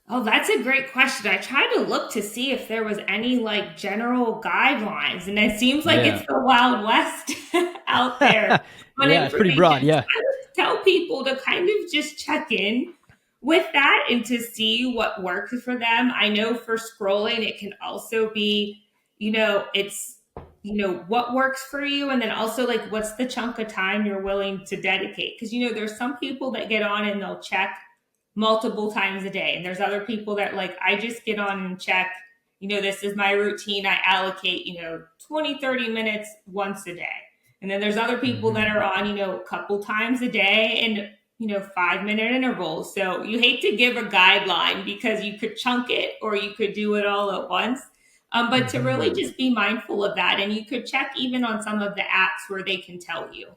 S2: Oh, that's a great question. I tried to look to see if there was any like general guidelines, and it seems like it's the Wild West out there. But
S1: yeah, it's pretty broad. Yeah.
S2: I would tell people to kind of just check in with that and to see what works for them. I know for scrolling, it can also be, it's, what works for you. And then also like, what's the chunk of time you're willing to dedicate? Because, there's some people that get on and they'll check multiple times a day. And there's other people that like, I just get on and check, this is my routine. I allocate, 20, 30 minutes once a day. And then there's other people that are on, a couple times a day and, 5-minute intervals. So you hate to give a guideline because you could chunk it or you could do it all at once. But to really just be mindful of that. And you could check even on some of the apps where they can tell you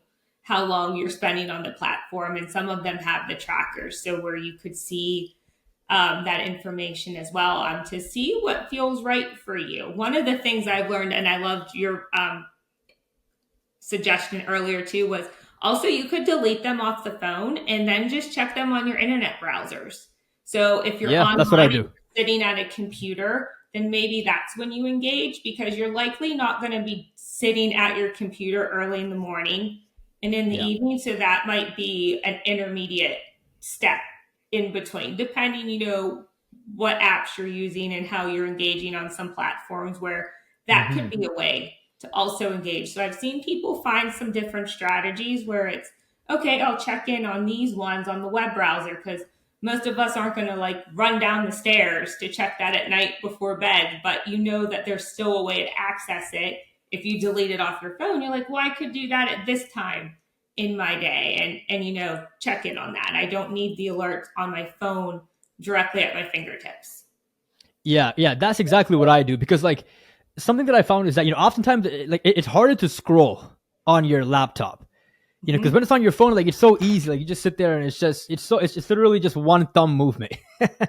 S2: how long you're spending on the platform. And some of them have the trackers. So where you could see that information as well, to see what feels right for you. One of the things I've learned, and I loved your suggestion earlier too, was also you could delete them off the phone and then just check them on your internet browsers. So if you're online,
S1: that's what I do.
S2: sitting at a computer, then maybe that's when you engage, because you're likely not going to be sitting at your computer early in the morning and in the evening. So that might be an intermediate step in between, depending, what apps you're using and how you're engaging on some platforms where that could be a way to also engage. So I've seen people find some different strategies where it's, okay, I'll check in on these ones on the web browser, because most of us aren't going to run down the stairs to check that at night before bed, but that there's still a way to access it. If you delete it off your phone, you're like, well, I could do that at this time in my day and check in on that. I don't need the alerts on my phone directly at my fingertips.
S1: Yeah, that's exactly what I do, because something that I found is that oftentimes it's harder to scroll on your laptop, because when it's on your phone, it's so easy. You just sit there and it's literally just one thumb movement.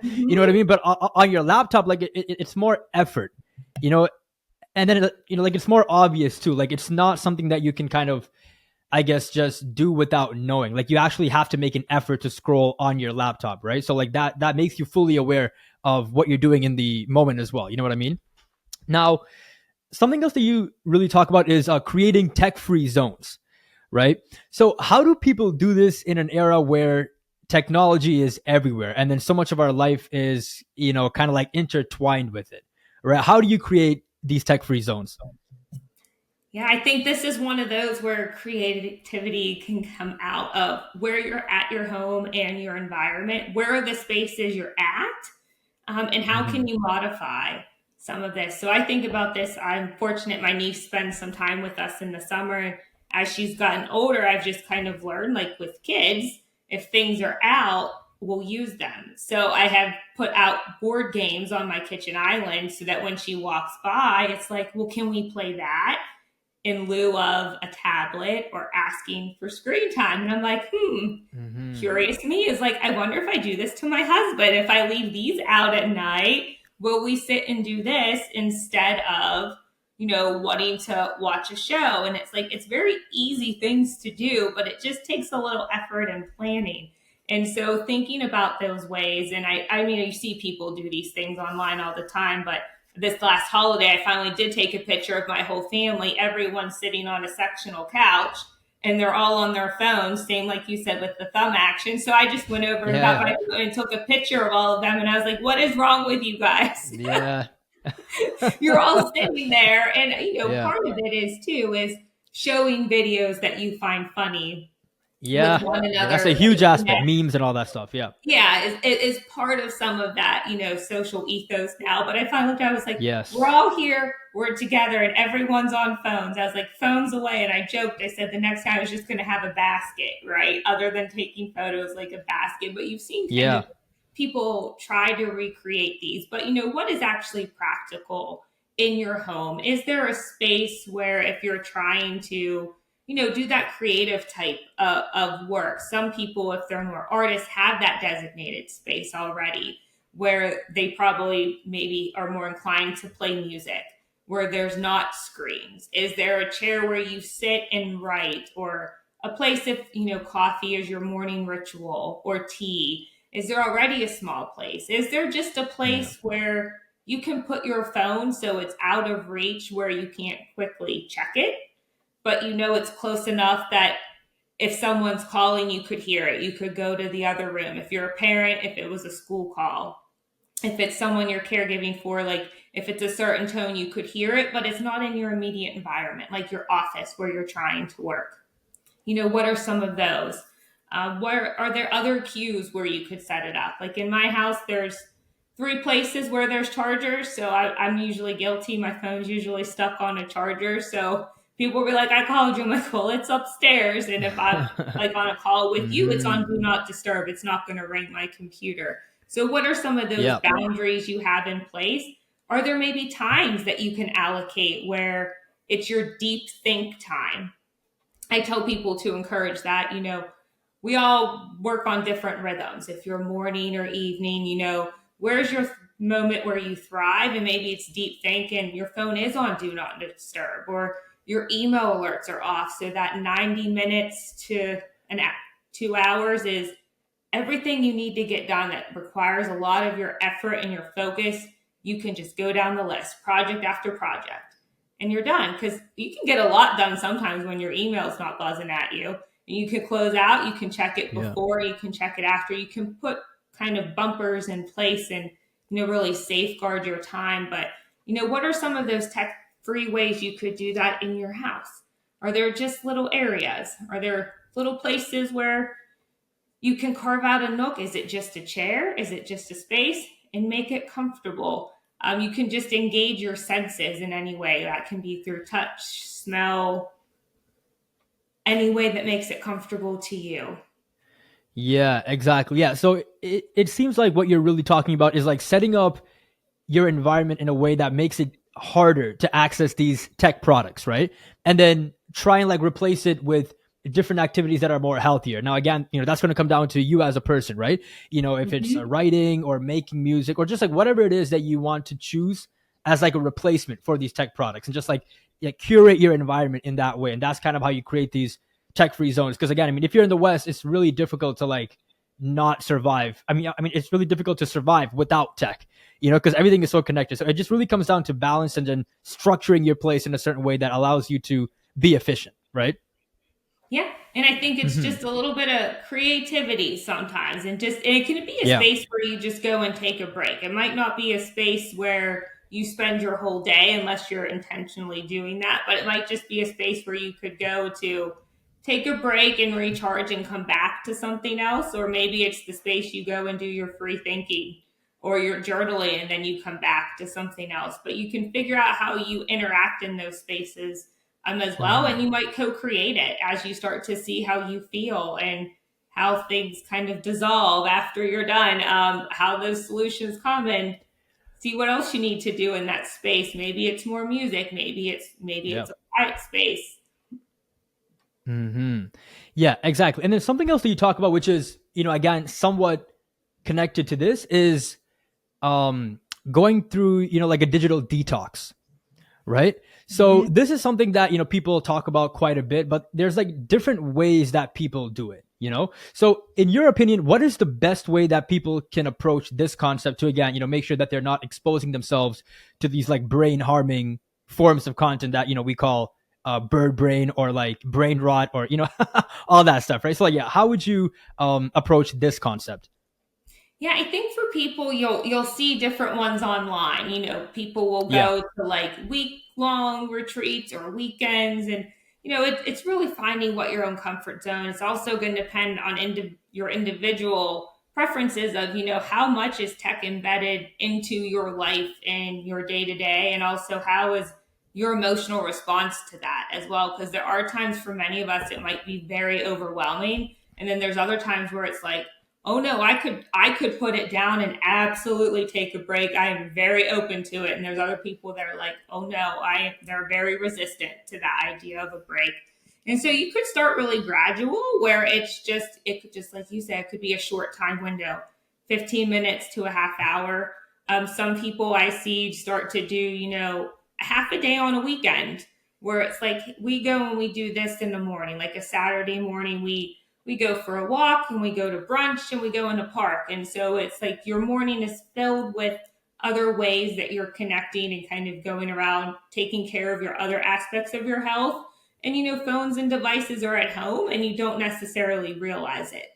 S1: You know what I mean? But on your laptop, it's more effort, and then it's more obvious too. It's not something that you can kind of, I guess, just do without knowing. You actually have to make an effort to scroll on your laptop, right? So that makes you fully aware of what you're doing in the moment as well. You know what I mean? Now, something else that you really talk about is creating tech-free zones, right? So how do people do this in an era where technology is everywhere and then so much of our life is, kind of intertwined with it, right? How do you create these tech-free zones?
S2: Yeah, I think this is one of those where creativity can come out of where you're at your home and your environment. Where are the spaces you're at? And how can you modify some of this? So I think about this. I'm fortunate my niece spends some time with us in the summer. As she's gotten older, I've just kind of learned, with kids, if things are out, we'll use them. So I have put out board games on my kitchen island so that when she walks by, it's like, well, can we play that in lieu of a tablet or asking for screen time? And I'm like, curious me is I wonder if I do this to my husband, if I leave these out at night, will we sit and do this instead of, wanting to watch a show? And it's very easy things to do, but it just takes a little effort and planning. And so thinking about those ways, and I mean, you see people do these things online all the time, but this last holiday, I finally did take a picture of my whole family, everyone sitting on a sectional couch, and they're all on their phones, same like you said with the thumb action. So I just went over and got my phone and took a picture of all of them, and I was like, what is wrong with you guys?
S1: Yeah.
S2: You're all sitting there. And, part of it is showing videos that you find funny.
S1: Yeah,
S2: with one another.
S1: That's a huge aspect, memes and all that stuff. Yeah.
S2: Yeah, it is part of some of that, social ethos now. But I finally I was like,
S1: yes,
S2: we're all here, we're together, and everyone's on phones. I was like, phones away. And I joked, I said the next time I was just going to have a basket, right? Other than taking photos, like a basket. But you've seen kind of people try to recreate these. But, what is actually practical in your home? Is there a space where if you're trying to do that creative type of work? Some people, if they're more artists, have that designated space already where they probably maybe are more inclined to play music, where there's not screens. Is there a chair where you sit and write, or a place if, coffee is your morning ritual, or tea? Is there already a small place? Is there just a place where you can put your phone so it's out of reach where you can't quickly check it, but it's close enough that if someone's calling, you could hear it. You could go to the other room. If you're a parent, if it was a school call, if it's someone you're caregiving for, if it's a certain tone, you could hear it, but it's not in your immediate environment, like your office where you're trying to work. What are some of those? Where are there other cues where you could set it up? In my house, there's three places where there's chargers. So I'm usually guilty. My phone's usually stuck on a charger. So people will be like, I called you. I'm like, well, it's upstairs. And if I'm like on a call with you, it's on
S1: Hmm.
S2: do not disturb. It's not going to ring my computer. So what are some of those
S1: Yeah.
S2: boundaries you have in place? Are there maybe times that you can allocate where it's your deep think time? I tell people to encourage that. We all work on different rhythms. If you're morning or evening, where's your moment where you thrive? And maybe it's deep thinking. Your phone is on do not disturb, or your email alerts are off. So that 90 minutes to an 2 hours is everything you need to get done that requires a lot of your effort and your focus. You can just go down the list, project after project, and you're done. Because you can get a lot done sometimes when your email's not buzzing at you. And you can close out, you can check it
S1: Yeah.
S2: before, you can check it after. You can put kind of bumpers in place and really safeguard your time. But what are some of those tech free ways you could do that in your house? Are there just little areas? Are there little places where you can carve out a nook? Is it just a chair? Is it just a space? And make it comfortable. You can just engage your senses in any way. That can be through touch, smell, any way that makes it comfortable to you.
S1: Yeah, exactly. Yeah. So it seems like what you're really talking about is like setting up your environment in a way that makes it harder to access these tech products, right? And then try and like replace it with different activities that are more healthier. Now, again, that's going to come down to you as a person, right? If it's
S2: Mhm.
S1: writing or making music or just like whatever it is that you want to choose as like a replacement for these tech products, and just like, yeah, curate your environment in that way. And that's kind of how you create these tech free zones. Because again, I mean, if you're in the West, it's really difficult to like not survive. I mean, it's really difficult to survive without tech, because everything is so connected. So it just really comes down to balance and then structuring your place in a certain way that allows you to be efficient, right?
S2: Yeah. And I think it's
S1: Hmm.
S2: just a little bit of creativity sometimes. And it can be a
S1: Yeah.
S2: space where you just go and take a break. It might not be a space where you spend your whole day unless you're intentionally doing that, but it might just be a space where you could go to take a break and recharge and come back to something else. Or maybe it's the space you go and do your free thinking or your journaling and then you come back to something else. But you can figure out how you interact in those spaces as well. And
S1: Hmm.
S2: you might co create it as you start to see how you feel and how things kind of dissolve after you're done, how those solutions come, and see what else you need to do in that space. Maybe it's more music, maybe
S1: Yeah.
S2: it's a quiet space.
S1: Hmm. Yeah, exactly. And then something else that you talk about, which is, again, somewhat connected to this, is um going through, like a digital detox, right? So
S2: Mhm.
S1: this is something that people talk about quite a bit, but there's like different ways that people do it. So in your opinion, what is the best way that people can approach this concept to, again, make sure that they're not exposing themselves to these like brain harming forms of content that we call bird brain, or like brain rot, or all that stuff, right? So like, yeah, how would you approach this concept?
S2: Yeah, I think for people, you'll see different ones online. People will
S1: Yeah.
S2: go to like week long retreats or weekends, and it's really finding what your own comfort zone. It's also going to depend on your individual preferences of how much is tech embedded into your life and your day to day, and also how is your emotional response to that as well. Because there are times for many of us it might be very overwhelming, and then there's other times where it's like, oh no, I could put it down and absolutely take a break. I am very open to it. And there's other people that are like, oh no, they're very resistant to the idea of a break. And so you could start really gradual where it could just, like you said, it could be a short time window, 15 minutes to a half hour. Some people I see start to do, a half a day on a weekend where it's like we go and we do this in the morning, like a Saturday morning, we go for a walk and we go to brunch and we go in a park. And so it's like your morning is filled with other ways that you're connecting and kind of going around taking care of your other aspects of your health. And phones and devices are at home and you don't necessarily realize it,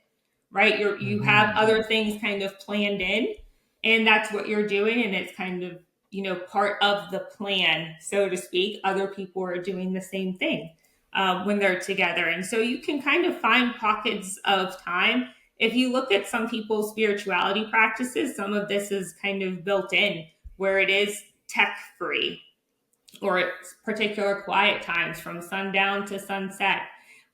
S2: right? You have
S1: Hmm.
S2: other things kind of planned in, and that's what you're doing. And it's kind of, part of the plan, so to speak. Other people are doing the same thing when they're together. And so you can kind of find pockets of time. if you look at some people's spirituality practices, some of this is kind of built in where it is tech free or particular quiet times from sundown to sunset,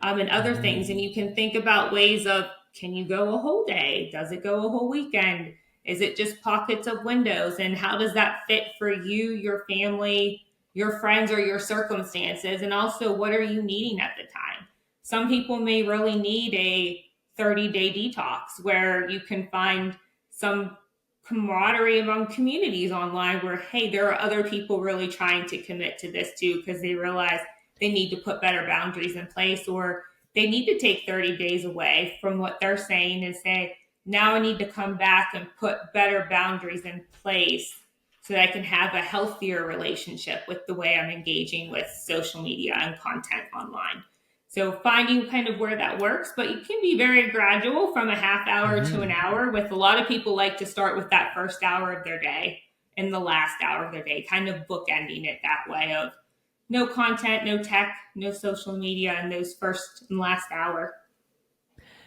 S2: and other things. And you can think about ways of, can you go a whole day? Does it go a whole weekend? Is it just pockets of windows? And how does that fit for you, your family, your friends, or your circumstances? And also, what are you needing at the time? Some people may really need a 30-day detox where you can find some camaraderie among communities online where, hey, there are other people really trying to commit to this too, because they realize they need to put better boundaries in place, or they need to take 30 days away from what they're saying and say, now I need to come back and put better boundaries in place so that I can have a healthier relationship with the way I'm engaging with social media and content online. So finding kind of where that works, but it can be very gradual from a half hour to an hour. With a lot of people like to start with that first hour of their day and the last hour of their day, kind of bookending it that way of no content, no tech, no social media in those first and last hour.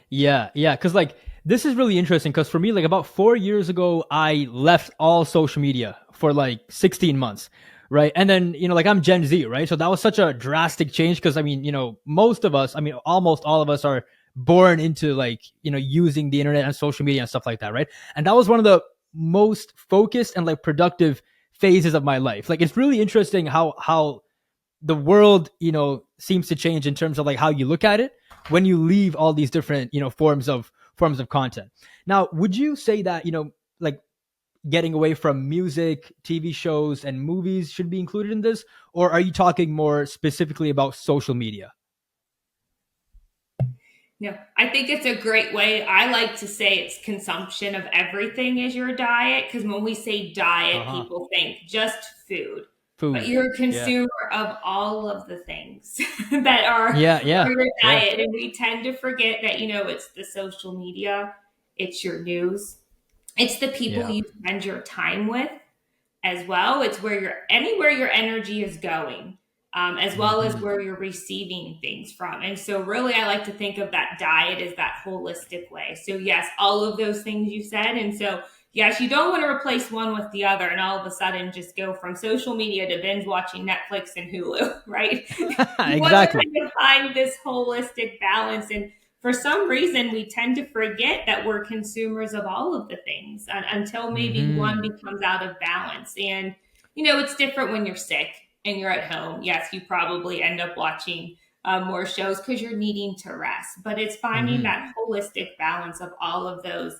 S1: Yeah, yeah, because like this is really interesting because for me, like about 4 years ago, I left all social media for like 16 months. Right. And then, like I'm Gen Z, right? So that was such a drastic change because I mean, most of us, I mean, almost all of us are born into like, using the internet and social media and stuff like that. Right. And that was one of the most focused and like productive phases of my life. Like it's really interesting how the world, seems to change in terms of like how you look at it when you leave all these different, forms of content. Now, would you say that, like getting away from music, TV shows, and movies should be included in this? Or are you talking more specifically about social media?
S2: No, I think it's a great way. I like to say it's consumption of everything is your diet, because when we say diet,
S1: Uh-huh.
S2: people think just food. But
S1: Food.
S2: you're a
S1: Yeah.
S2: consumer of all of the things that are
S1: Yeah.
S2: for
S1: Yeah.
S2: your
S1: Yeah.
S2: diet. And we tend to forget that, it's the social media, it's your news, it's the people
S1: Yeah.
S2: you spend your time with as well. It's anywhere your energy is going, as well as
S1: Mm-hmm.
S2: where you're receiving things from. And so, really, I like to think of that diet as that holistic way. So, yes, all of those things you said. And so, yes, you don't want to replace one with the other and all of a sudden just go from social media to binge watching Netflix and Hulu, right? You want to
S1: Exactly.
S2: kind of find this holistic balance. And for some reason, we tend to forget that we're consumers of all of the things until maybe one
S1: Mm-hmm.
S2: becomes out of balance. And, it's different when you're sick and you're at home. Yes, you probably end up watching more shows because you're needing to rest, but it's finding
S1: Mm-hmm.
S2: that holistic balance of all of those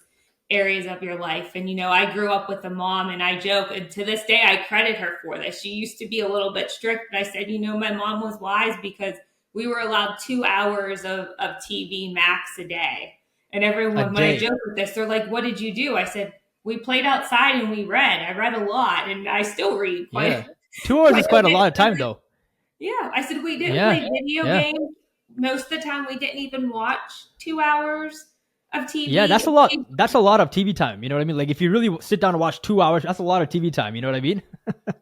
S2: areas of your life. And, I grew up with a mom, and I joke, and to this day, I credit her for this. She used to be a little bit strict, but I said, my mom was wise because we were allowed 2 hours of TV max a day. And
S1: A
S2: everyone, when I
S1: day.
S2: joke with this, they're like, what did you do? I said, we played outside and we read. I read a lot, and I still read
S1: Yeah.
S2: quite,
S1: 2 hours
S2: quite
S1: is
S2: a
S1: quite a
S2: bit.
S1: lot of time, though.
S2: Yeah. I said, we didn't
S1: Yeah.
S2: play video
S1: Yeah.
S2: games. Most of the time, we didn't even watch 2 hours of
S1: Yeah,
S2: TV.
S1: that's a lot. That's a lot of TV time. You know what I mean? Like if you really sit down and watch 2 hours, that's a lot of TV time. You know what I mean?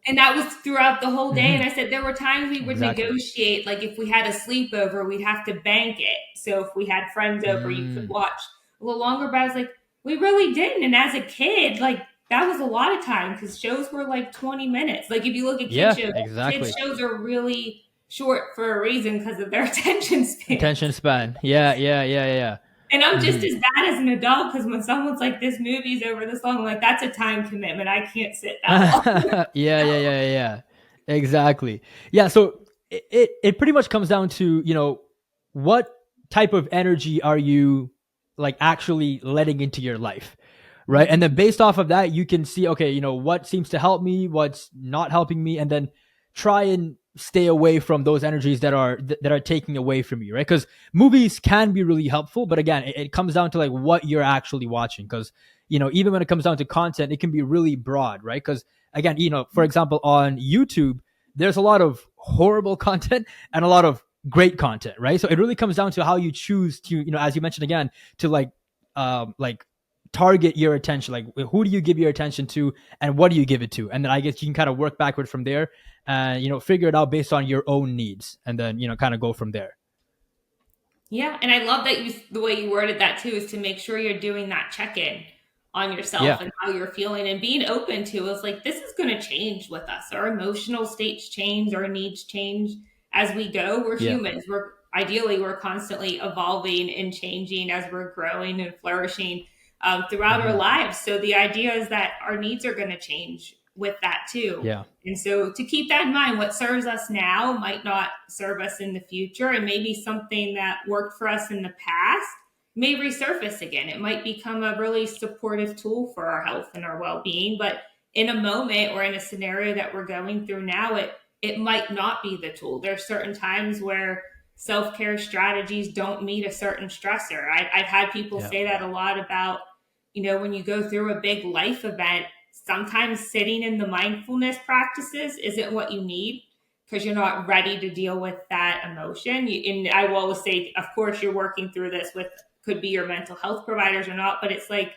S2: And that was throughout the whole day.
S1: Mm-hmm.
S2: And I said there were times we would
S1: Exactly.
S2: negotiate, like if we had a sleepover, we'd have to bank it. So if we had friends over, you could
S1: Mm.
S2: watch a little longer. But I was like, we really didn't. And as a kid, like that was a lot of time because shows were like 20 minutes. Like if you look at
S1: Yeah,
S2: kids
S1: exactly.
S2: shows are really short for a reason because of their attention span.
S1: Attention span. Yeah, yeah, yeah, yeah.
S2: And I'm just
S1: Mm-hmm.
S2: as bad as an adult because when someone's like, this movie's over this long, I'm like, that's a time commitment. I can't sit that long.
S1: Yeah, yeah, yeah, yeah, yeah. Exactly. Yeah. So it pretty much comes down to, what type of energy are you like actually letting into your life? Right. And then based off of that, you can see, okay, what seems to help me, what's not helping me, and then try and stay away from those energies that are taking away from you, right? Because movies can be really helpful, but again, it comes down to like what you're actually watching. Because even when it comes down to content, it can be really broad, right? Because again, for example, on YouTube, there's a lot of horrible content and a lot of great content, right? So it really comes down to how you choose to, as you mentioned again, to like target your attention. Like who do you give your attention to and what do you give it to? And then I guess you can kind of work backward from there and figure it out based on your own needs and then kind of go from there.
S2: Yeah, and I love that the way you worded that too is to make sure you're doing that check-in on yourself
S1: Yeah.
S2: and how you're feeling and being open to is like this is going to change with us. Our emotional states change, our needs change as we go. We're
S1: Yeah.
S2: humans. We're constantly evolving and changing as we're growing and flourishing throughout our
S1: Hmm.
S2: lives. So the idea is that our needs are going to change with that too.
S1: Yeah.
S2: And so to keep that in mind, what serves us now might not serve us in the future. And maybe something that worked for us in the past may resurface again. It might become a really supportive tool for our health and our well being. But in a moment or in a scenario that we're going through now, it might not be the tool. There's certain times where self care strategies don't meet a certain stressor. I've had people
S1: Yeah.
S2: say that a lot about, when you go through a big life event, sometimes sitting in the mindfulness practices isn't what you need because you're not ready to deal with that emotion. And I will always say, of course, you're working through this with could be your mental health providers or not, but it's like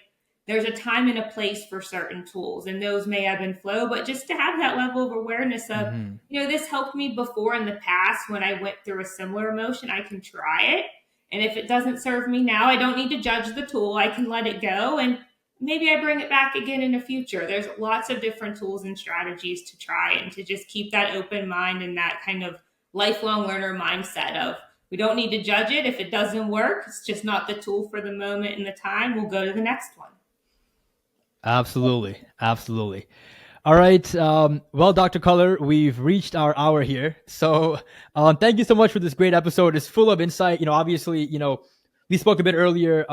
S2: there's a time and a place for certain tools, and those may ebb and flow. But just to have that level of awareness of,
S1: Hmm.
S2: this helped me before in the past when I went through a similar emotion, I can try it. And if it doesn't serve me now, I don't need to judge the tool. I can let it go. And maybe I bring it back again in the future. There's lots of different tools and strategies to try and to just keep that open mind and that kind of lifelong learner mindset of we don't need to judge it. If it doesn't work, it's just not the tool for the moment and the time. We'll go to the next one.
S1: Absolutely. Absolutely. All right. Well, Dr. Culler, we've reached our hour here. So thank you so much for this great episode. It's full of insight. Obviously, we spoke a bit earlier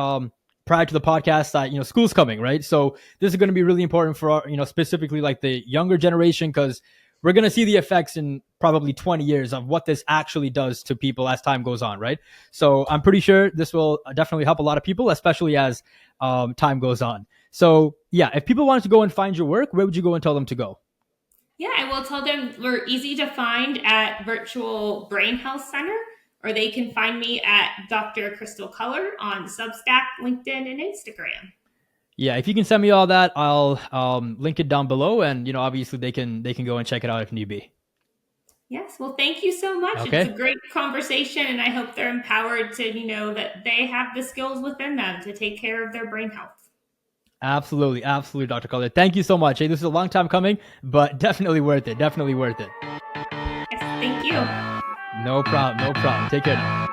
S1: prior to the podcast that, school's coming, right? So this is going to be really important for, our, specifically like the younger generation, because we're going to see the effects in probably 20 years of what this actually does to people as time goes on, right? So I'm pretty sure this will definitely help a lot of people, especially as time goes on. So yeah, if people wanted to go and find your work, where would you go and tell them to go?
S2: Yeah, I will tell them we're easy to find at Virtual Brain Health Center, or they can find me at Dr. Krystal Culler on Substack, LinkedIn, and Instagram.
S1: Yeah, if you can send me all that, I'll link it down below, and obviously they can go and check it out if need be.
S2: Yes, well, thank you so much. It's a
S1: Okay.
S2: great conversation, and I hope they're empowered to, that they have the skills within them to take care of their brain health.
S1: Absolutely, absolutely, Dr. Collier. Thank you so much. Hey, this is a long time coming, but definitely worth it. Definitely worth it.
S2: Yes, thank you.
S1: No problem. No problem. Take care now.